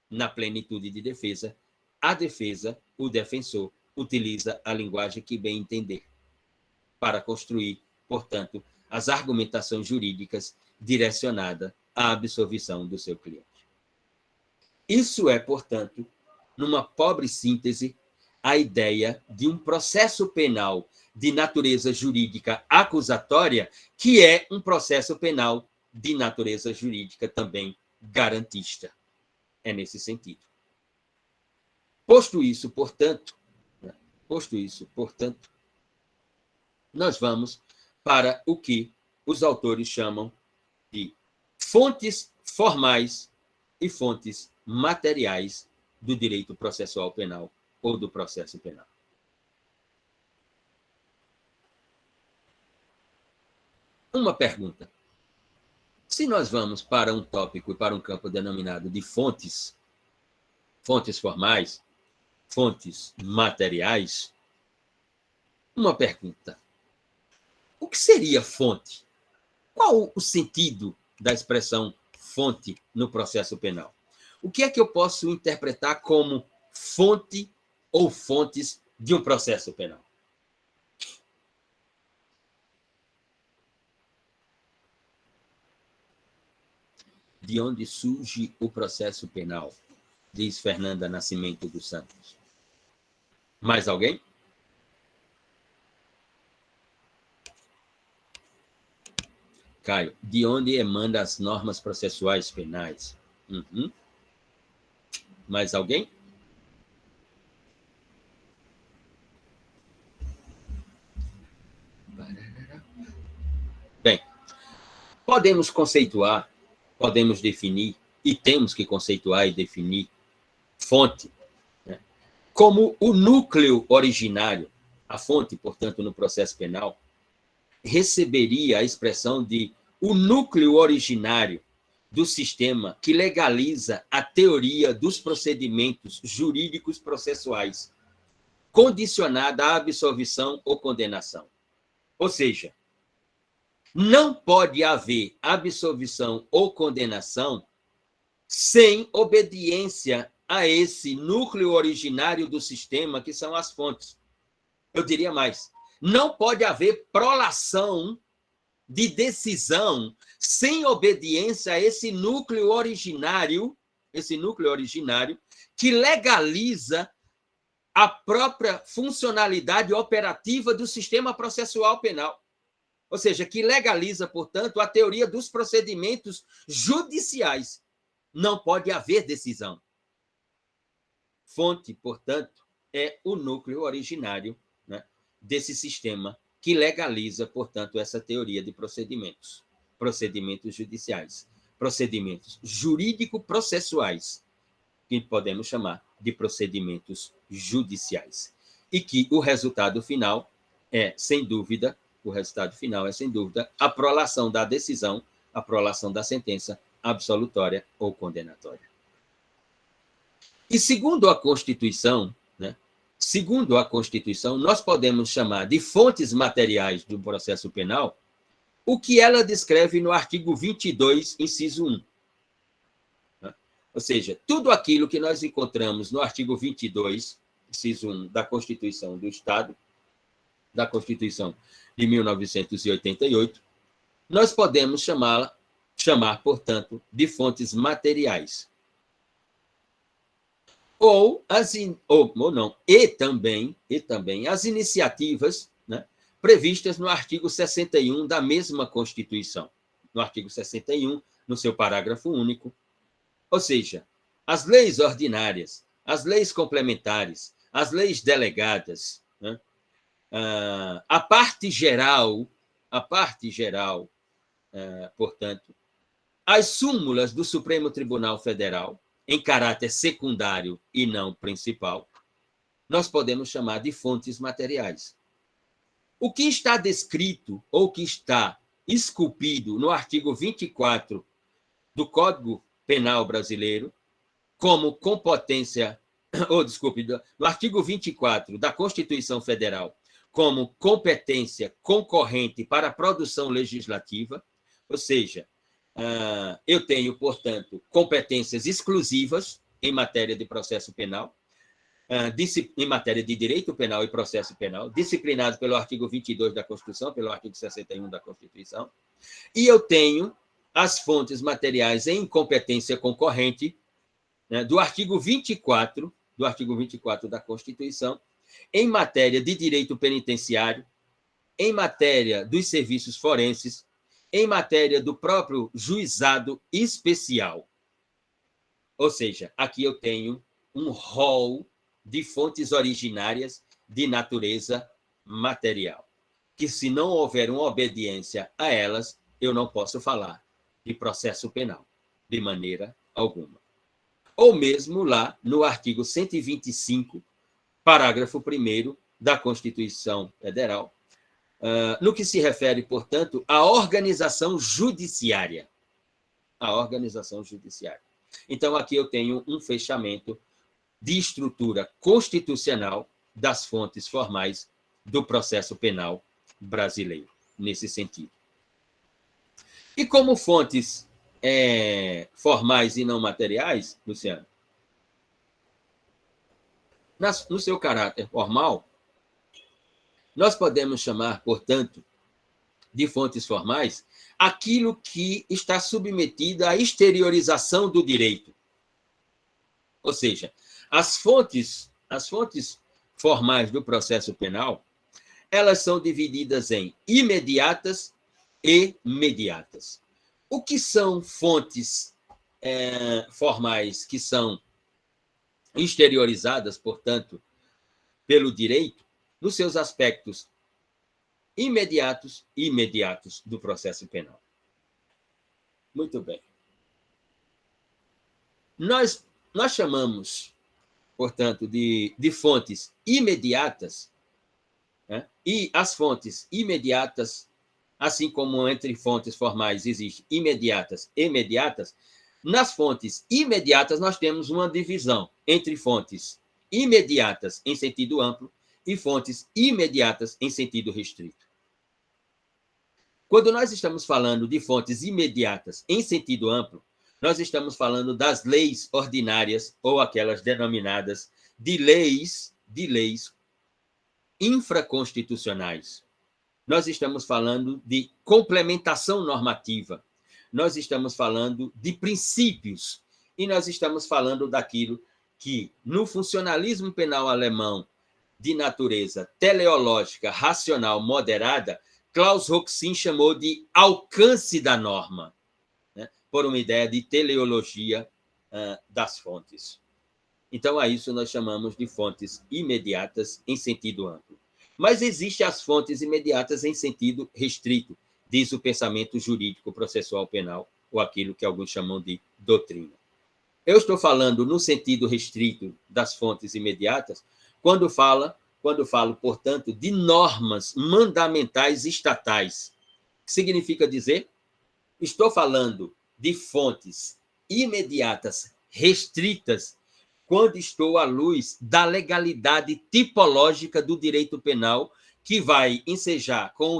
Speaker 1: Na plenitude de defesa, a defesa, o defensor, utiliza a linguagem que bem entender para construir, portanto, as argumentações jurídicas direcionadas à absolvição do seu cliente. Isso é, portanto, numa pobre síntese, a ideia de um processo penal de natureza jurídica acusatória, que é um processo penal de natureza jurídica também garantista. É nesse sentido. Posto isso, portanto, nós vamos para o que os autores chamam de fontes formais e fontes materiais do direito processual penal ou do processo penal. Uma pergunta. Se nós vamos para um tópico e para um campo denominado de fontes formais, fontes materiais, uma pergunta. O que seria fonte? Qual o sentido da expressão fonte no processo penal? O que é que eu posso interpretar como fonte ou fontes de um processo penal? De onde surge o processo penal? Diz Fernanda Nascimento dos Santos. Mais alguém? Caio, de onde emana as normas processuais penais? Mais alguém? Bem, Podemos conceituar, podemos definir, e temos que conceituar e definir fonte, né, como o núcleo originário. A fonte, portanto, no processo penal, receberia a expressão de o núcleo originário do sistema que legaliza a teoria dos procedimentos jurídicos processuais, condicionada à absolvição ou condenação. Ou seja, não pode haver absolvição ou condenação sem obediência a esse núcleo originário do sistema, que são as fontes. Eu diria mais, não pode haver prolação de decisão sem obediência a esse núcleo originário que legaliza a própria funcionalidade operativa do sistema processual penal. Ou seja, que legaliza, portanto, a teoria dos procedimentos judiciais. Não pode haver decisão. Fonte, portanto, é o núcleo originário, né, desse sistema que legaliza, portanto, essa teoria de procedimentos judiciais, procedimentos jurídico-processuais, que podemos chamar de procedimentos judiciais. E que o resultado final é, sem dúvida, a prolação da decisão, a prolação da sentença absolutória ou condenatória. E segundo a Constituição, nós podemos chamar de fontes materiais do processo penal o que ela descreve no artigo 22, inciso 1. Ou seja, tudo aquilo que nós encontramos no artigo 22, inciso 1 da Constituição do Estado, da Constituição de 1988, nós podemos chamar, portanto, de fontes materiais. E também as iniciativas, né, previstas no artigo 61 da mesma Constituição. No artigo 61, no seu parágrafo único. Ou seja, as leis ordinárias, as leis complementares, as leis delegadas, né, a parte geral, portanto, as súmulas do Supremo Tribunal Federal, em caráter secundário e não principal, nós podemos chamar de fontes materiais. O que está descrito ou que está esculpido no artigo 24 do Código Penal Brasileiro, como competência, no artigo 24 da Constituição Federal, como competência concorrente para a produção legislativa, ou seja, eu tenho, portanto, competências exclusivas em matéria de processo penal, em matéria de direito penal e processo penal, disciplinados pelo artigo 22 da Constituição, pelo artigo 61 da Constituição, e eu tenho as fontes materiais em competência concorrente, né, do artigo 24 da Constituição, em matéria de direito penitenciário, em matéria dos serviços forenses, em matéria do próprio juizado especial. Ou seja, aqui eu tenho um rol de fontes originárias de natureza material, que se não houver uma obediência a elas, eu não posso falar de processo penal, de maneira alguma. Ou mesmo lá no artigo 125, parágrafo 1º da Constituição Federal, no que se refere, portanto, à organização judiciária. Então, aqui eu tenho um fechamento de estrutura constitucional das fontes formais do processo penal brasileiro, nesse sentido. E como fontes formais e não materiais, Luciano, no seu caráter formal, nós podemos chamar, portanto, de fontes formais aquilo que está submetido à exteriorização do direito. Ou seja, as fontes formais do processo penal, elas são divididas em imediatas e mediatas. O que são fontes formais que são exteriorizadas, portanto, pelo direito, nos seus aspectos imediatos e imediatos do processo penal? Muito bem. Nós chamamos, portanto, de fontes imediatas, né? E as fontes imediatas, assim como entre fontes formais existem imediatas e imediatas, nas fontes imediatas nós temos uma divisão entre fontes imediatas em sentido amplo e fontes imediatas em sentido restrito. Quando nós estamos falando de fontes imediatas em sentido amplo, nós estamos falando das leis ordinárias ou aquelas denominadas de leis infraconstitucionais. Nós estamos falando de complementação normativa. Nós estamos falando de princípios e nós estamos falando daquilo que, no funcionalismo penal alemão de natureza teleológica, racional, moderada, Klaus Roxin chamou de alcance da norma, né? Por uma ideia de teleologia das fontes. Então, a isso nós chamamos de fontes imediatas em sentido amplo. Mas existem as fontes imediatas em sentido restrito, diz o pensamento jurídico processual penal, ou aquilo que alguns chamam de doutrina. Eu estou falando no sentido restrito das fontes imediatas, quando falo, portanto, de normas mandamentais estatais. O que significa dizer? Estou falando de fontes imediatas restritas quando estou à luz da legalidade tipológica do direito penal, que vai ensejar com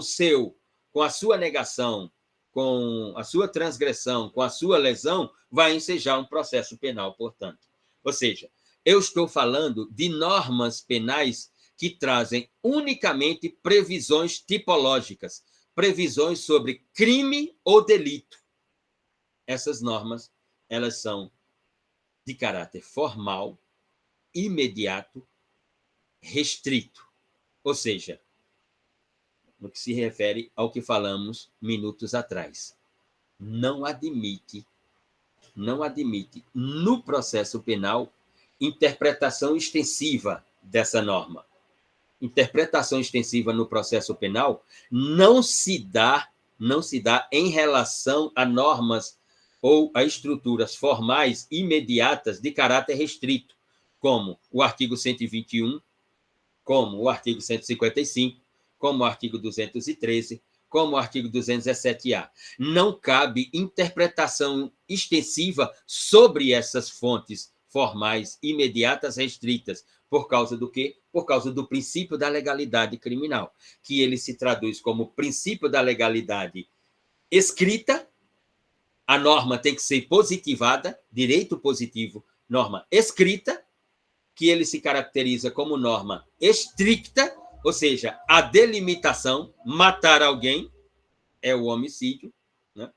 Speaker 1: a sua negação, com a sua transgressão, com a sua lesão, vai ensejar um processo penal, portanto. Ou seja, eu estou falando de normas penais que trazem unicamente previsões tipológicas, previsões sobre crime ou delito. Essas normas, elas são de caráter formal, imediato, restrito. Ou seja, no que se refere ao que falamos minutos atrás. Não admite no processo penal interpretação extensiva dessa norma. Interpretação extensiva no processo penal não se dá em relação a normas ou a estruturas formais imediatas de caráter restrito, como o artigo 121, como o artigo 155, como o artigo 213, como o artigo 217-A. Não cabe interpretação extensiva sobre essas fontes formais imediatas restritas. Por causa do quê? Por causa do princípio da legalidade criminal, que ele se traduz como princípio da legalidade escrita. A norma tem que ser positivada, direito positivo, norma escrita, que ele se caracteriza como norma estricta, ou seja, a delimitação, matar alguém é o homicídio, né?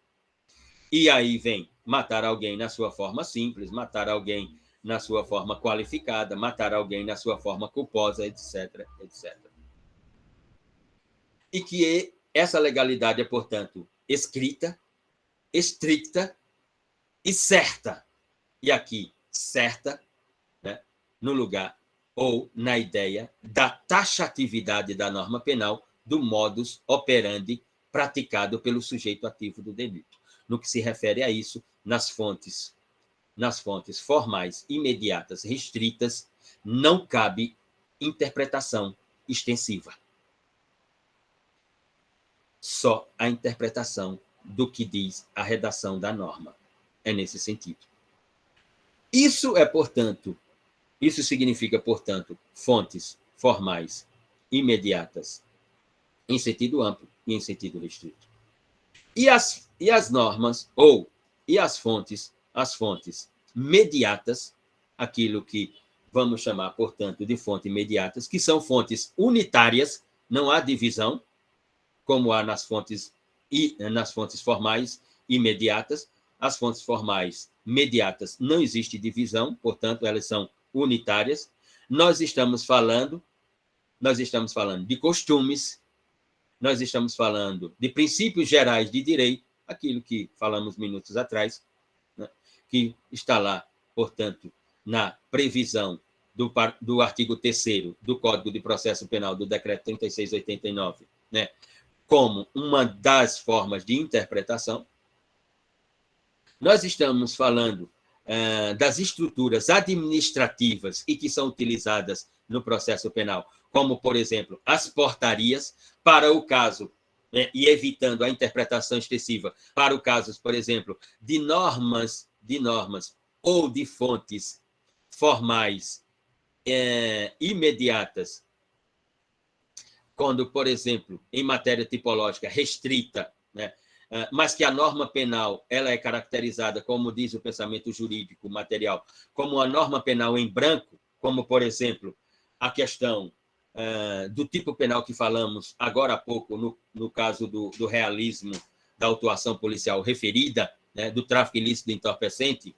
Speaker 1: E aí vem matar alguém na sua forma simples, matar alguém na sua forma qualificada, matar alguém na sua forma culposa, etc, etc. E que essa legalidade é, portanto, escrita, estricta e certa. E aqui, certa, né, no lugar ou na ideia da taxatividade da norma penal, do modus operandi praticado pelo sujeito ativo do delito. No que se refere a isso, nas fontes formais imediatas restritas, não cabe interpretação extensiva. Só a interpretação do que diz a redação da norma. É nesse sentido. Isso significa, portanto, fontes formais imediatas em sentido amplo e em sentido restrito. E as normas, e as fontes mediatas, aquilo que vamos chamar, portanto, de fontes imediatas, que são fontes unitárias, não há divisão, como há nas fontes formais imediatas. As fontes formais mediatas não existe divisão, portanto, elas são unitárias. Nós estamos falando de costumes, nós estamos falando de princípios gerais de direito, aquilo que falamos minutos atrás, né, que está lá, portanto, na previsão do artigo 3º do Código de Processo Penal, do Decreto 3689, né, como uma das formas de interpretação. Nós estamos falando das estruturas administrativas e que são utilizadas no processo penal, como, por exemplo, as portarias, para o caso, e evitando a interpretação excessiva, para o caso, por exemplo, de normas ou de fontes formais imediatas, quando, por exemplo, em matéria tipológica restrita, né, mas que a norma penal ela é caracterizada, como diz o pensamento jurídico material, como a norma penal em branco, como, por exemplo, a questão do tipo penal que falamos agora há pouco, no caso do realismo da autuação policial referida, né, do tráfico ilícito de entorpecente,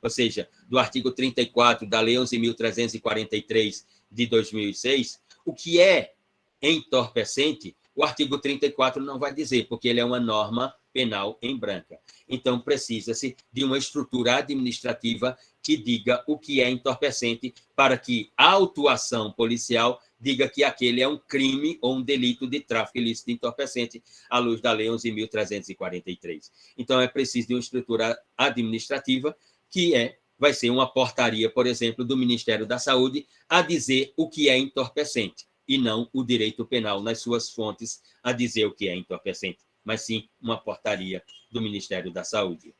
Speaker 1: ou seja, do artigo 34 da Lei 11.343 de 2006, o que é entorpecente, o artigo 34 não vai dizer, porque ele é uma norma penal em branca. Então, precisa-se de uma estrutura administrativa que diga o que é entorpecente, para que a autuação policial diga que aquele é um crime ou um delito de tráfico ilícito de entorpecente, à luz da Lei 11.343. Então, é preciso de uma estrutura administrativa que vai ser uma portaria, por exemplo, do Ministério da Saúde, a dizer o que é entorpecente, e não o direito penal nas suas fontes a dizer o que é entorpecente, mas sim uma portaria do Ministério da Saúde.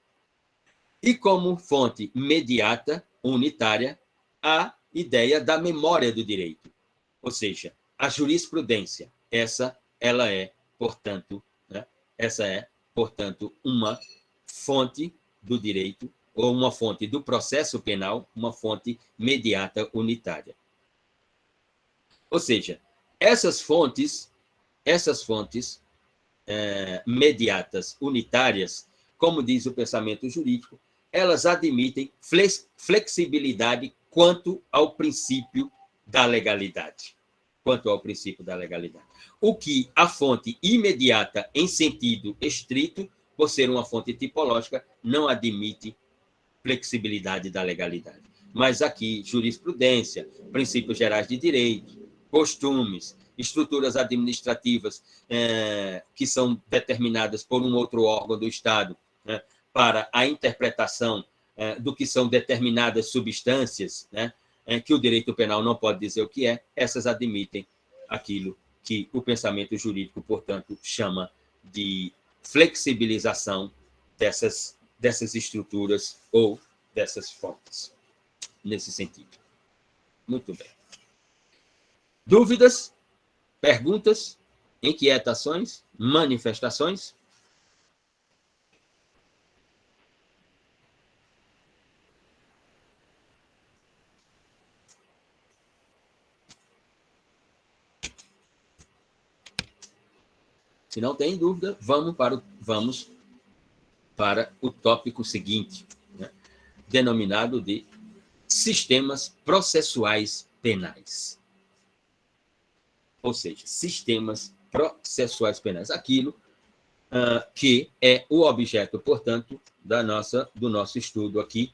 Speaker 1: E como fonte mediata, unitária, a ideia da memória do direito, ou seja, a jurisprudência. Ela é, portanto, uma fonte do direito, ou uma fonte do processo penal, uma fonte mediata unitária. Ou seja, essas fontes mediatas unitárias, como diz o pensamento jurídico, elas admitem flexibilidade quanto ao princípio da legalidade. O que a fonte imediata, em sentido estrito, por ser uma fonte tipológica, não admite flexibilidade da legalidade. Mas aqui, jurisprudência, princípios gerais de direito, costumes, estruturas administrativas que são determinadas por um outro órgão do Estado, né, para a interpretação do que são determinadas substâncias, né, que o direito penal não pode dizer o que é, essas admitem aquilo que o pensamento jurídico, portanto, chama de flexibilização dessas estruturas ou dessas fontes, nesse sentido. Muito bem. Dúvidas? Perguntas? Inquietações? Manifestações? Se não tem dúvida, vamos para o tópico seguinte, né, denominado de sistemas processuais penais. Ou seja, sistemas processuais penais. Aquilo que é o objeto, portanto, do nosso estudo aqui,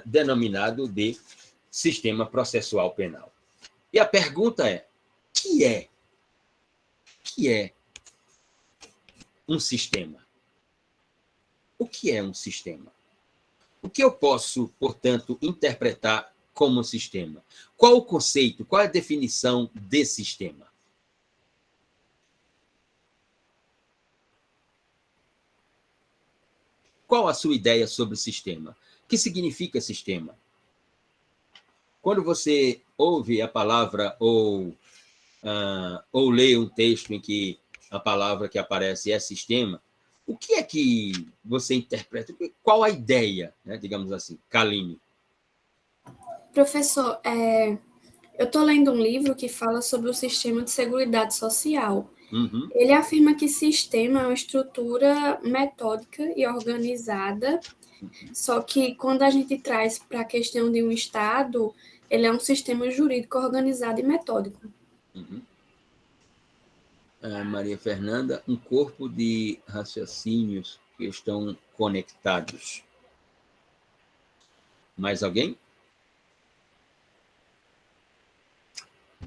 Speaker 1: denominado de sistema processual penal. E a pergunta é: que é um sistema? O que é um sistema? O que eu posso, portanto, interpretar como sistema? Qual o conceito, qual a definição de sistema? Qual a sua ideia sobre sistema? O que significa sistema? Quando você ouve a palavra ou lê um texto em que a palavra que aparece é sistema, o que é que você interpreta? Qual a ideia, né, digamos assim, Kaline?
Speaker 3: Professor, eu estou lendo um livro que fala sobre o sistema de seguridade social.
Speaker 1: Uhum.
Speaker 3: Ele afirma que sistema é uma estrutura metódica e organizada, só que quando a gente traz para a questão de um Estado, ele é um sistema jurídico organizado e metódico.
Speaker 1: Uhum. Maria Fernanda, um corpo de raciocínios que estão conectados. Mais alguém?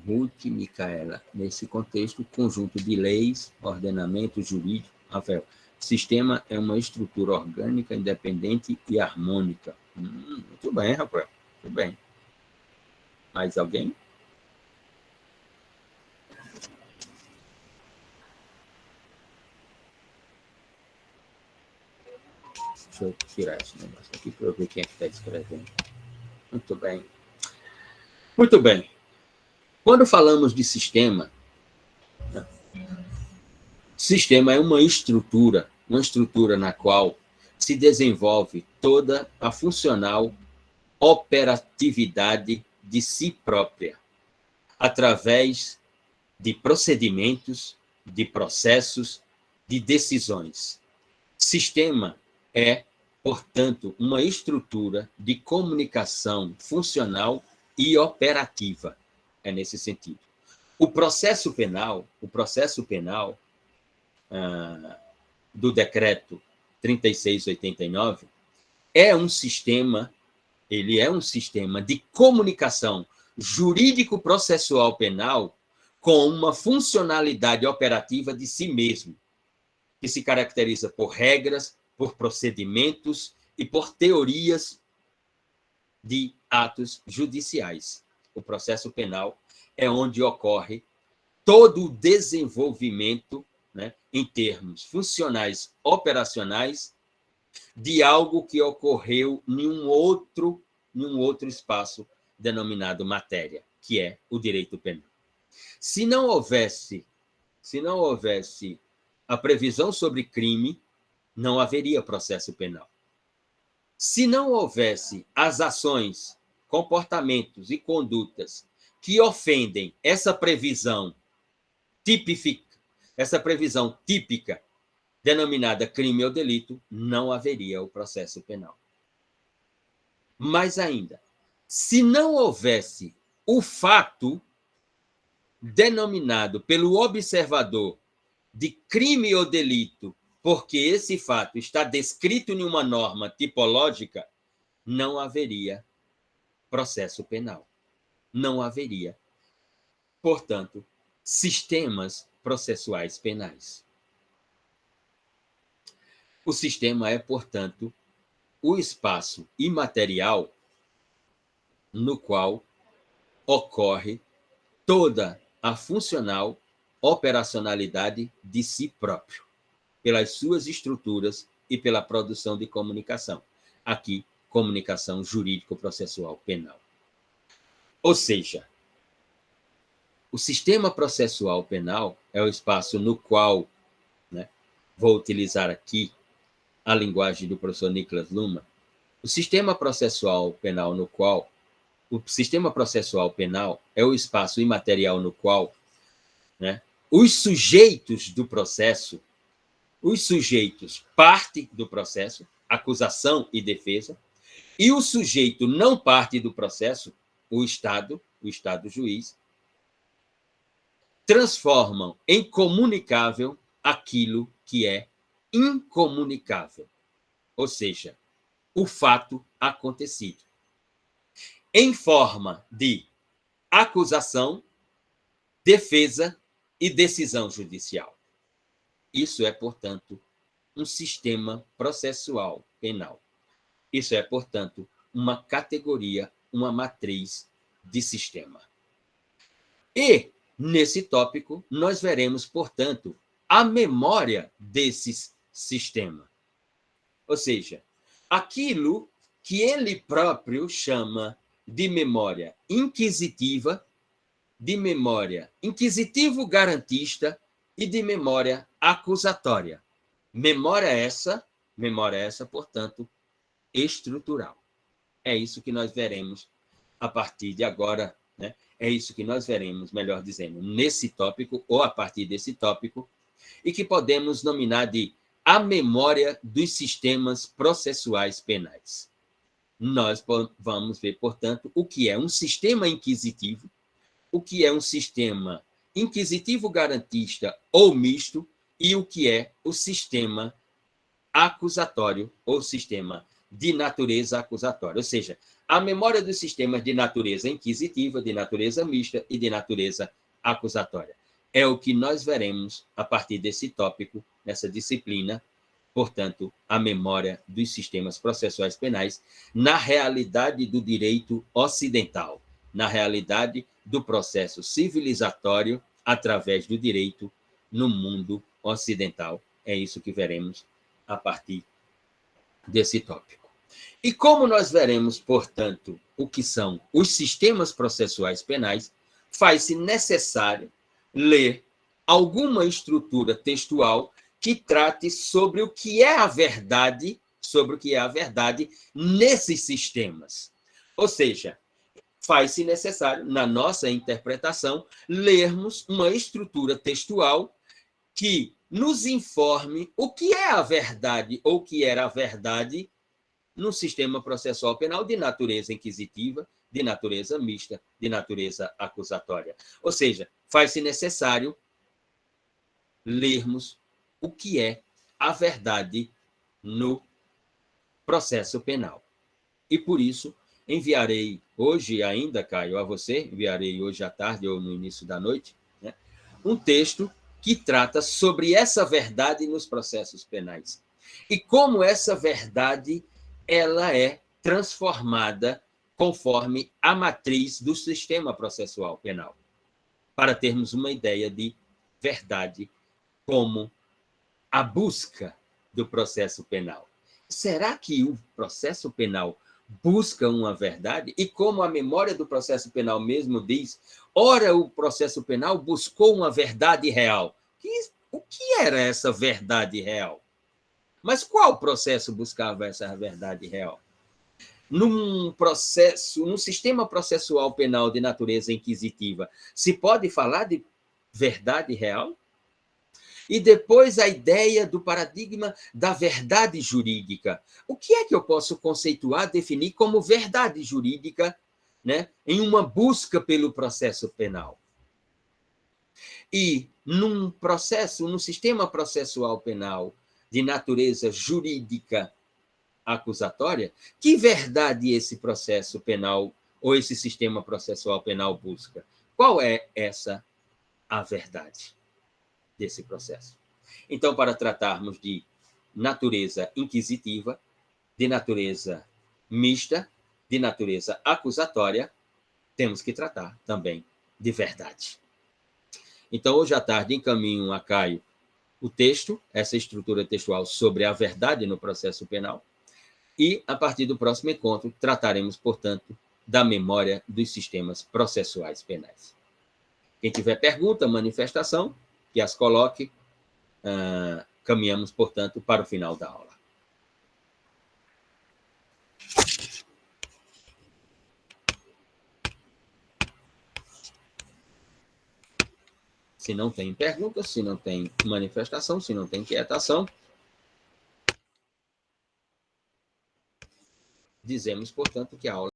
Speaker 1: Ruth, Micaela. Nesse contexto, conjunto de leis, ordenamento jurídico. Rafael, Sistema é uma estrutura orgânica, independente e harmônica. Muito bem, Rafael. Muito bem. Mais alguém? Deixa eu tirar esse negócio aqui para eu ver quem é que está escrevendo. Muito bem. Muito bem. Quando falamos de sistema, sistema é uma estrutura na qual se desenvolve toda a funcional operatividade de si própria, através de procedimentos, de processos, de decisões. Sistema é, portanto, uma estrutura de comunicação funcional e operativa. É nesse sentido. O processo penal do decreto 3689 é um sistema de comunicação jurídico-processual penal com uma funcionalidade operativa de si mesmo, que se caracteriza por regras, por procedimentos e por teorias de atos judiciais. O processo penal é onde ocorre todo o desenvolvimento, né, em termos funcionais, operacionais, de algo que ocorreu em um outro espaço denominado matéria, que é o direito penal. Se não houvesse a previsão sobre crime, não haveria processo penal. Se não houvesse as ações, comportamentos e condutas que ofendem essa previsão típica, denominada crime ou delito, não haveria o processo penal. Mais ainda, se não houvesse o fato denominado pelo observador de crime ou delito, porque esse fato está descrito em uma norma tipológica, não haveria processo penal. Não haveria, portanto, sistemas processuais penais. O sistema é, portanto, o espaço imaterial no qual ocorre toda a funcional operacionalidade de si próprio, pelas suas estruturas e pela produção de comunicação. Aqui, comunicação jurídico-processual penal. Ou seja, o sistema processual penal é o espaço no qual, né, vou utilizar aqui a linguagem do professor Nicolas Luhmann, o sistema processual penal é o espaço imaterial no qual, né, os sujeitos do processo, parte do processo, acusação e defesa, e o sujeito não parte do processo, o Estado juiz, transformam em comunicável aquilo que é incomunicável, ou seja, o fato acontecido, em forma de acusação, defesa e decisão judicial. Isso é, portanto, um sistema processual penal. Isso é, portanto, uma categoria, uma matriz de sistema. E, nesse tópico, nós veremos, portanto, a memória desse sistema. Ou seja, aquilo que ele próprio chama de memória inquisitiva, de memória inquisitivo-garantista e de memória acusatória. Memória essa, portanto, estrutural. É isso que nós veremos a partir de agora, né? É isso que nós veremos, melhor dizendo, nesse tópico, ou a partir desse tópico, e que podemos nominar de a memória dos sistemas processuais penais. Nós vamos ver, portanto, o que é um sistema inquisitivo, o que é um sistema inquisitivo-garantista ou misto, e o que é o sistema acusatório ou sistema de natureza acusatória. Ou seja, a memória dos sistemas de natureza inquisitiva, de natureza mista e de natureza acusatória. É o que nós veremos a partir desse tópico, nessa disciplina, portanto, a memória dos sistemas processuais penais na realidade do direito ocidental, na realidade do processo civilizatório através do direito no mundo ocidental. É isso que veremos a partir desse tópico. E como nós veremos, portanto, o que são os sistemas processuais penais, faz-se necessário ler alguma estrutura textual que trate sobre o que é a verdade, nesses sistemas. Ou seja, faz-se necessário, na nossa interpretação, lermos uma estrutura textual que nos informe o que é a verdade ou o que era a verdade no sistema processual penal de natureza inquisitiva, de natureza mista, de natureza acusatória. Ou seja, faz-se necessário lermos o que é a verdade no processo penal. E por isso, enviarei hoje ainda, Caio, a você, enviarei hoje à tarde ou no início da noite, né, um texto que trata sobre essa verdade nos processos penais. E como essa verdade ela é transformada conforme a matriz do sistema processual penal, para termos uma ideia de verdade como a busca do processo penal. Será que o processo penal busca uma verdade? E como a memória do processo penal mesmo diz, ora o processo penal buscou uma verdade real. O que era essa verdade real? Mas qual processo buscava essa verdade real? Num sistema processual penal de natureza inquisitiva, se pode falar de verdade real? E depois a ideia do paradigma da verdade jurídica. O que é que eu posso conceituar, definir como verdade jurídica, né, em uma busca pelo processo penal? E num sistema processual penal de natureza jurídica acusatória, que verdade esse processo penal ou esse sistema processual penal busca? Qual é a verdade desse processo? Então, para tratarmos de natureza inquisitiva, de natureza mista, de natureza acusatória, temos que tratar também de verdade. Então, hoje à tarde, encaminho a Caio o texto, essa estrutura textual sobre a verdade no processo penal, e, a partir do próximo encontro, trataremos, portanto, da memória dos sistemas processuais penais. Quem tiver pergunta, manifestação, que as coloque, caminhamos, portanto, para o final da aula. Se não tem pergunta, se não tem manifestação, se não tem inquietação, dizemos, portanto, que a aula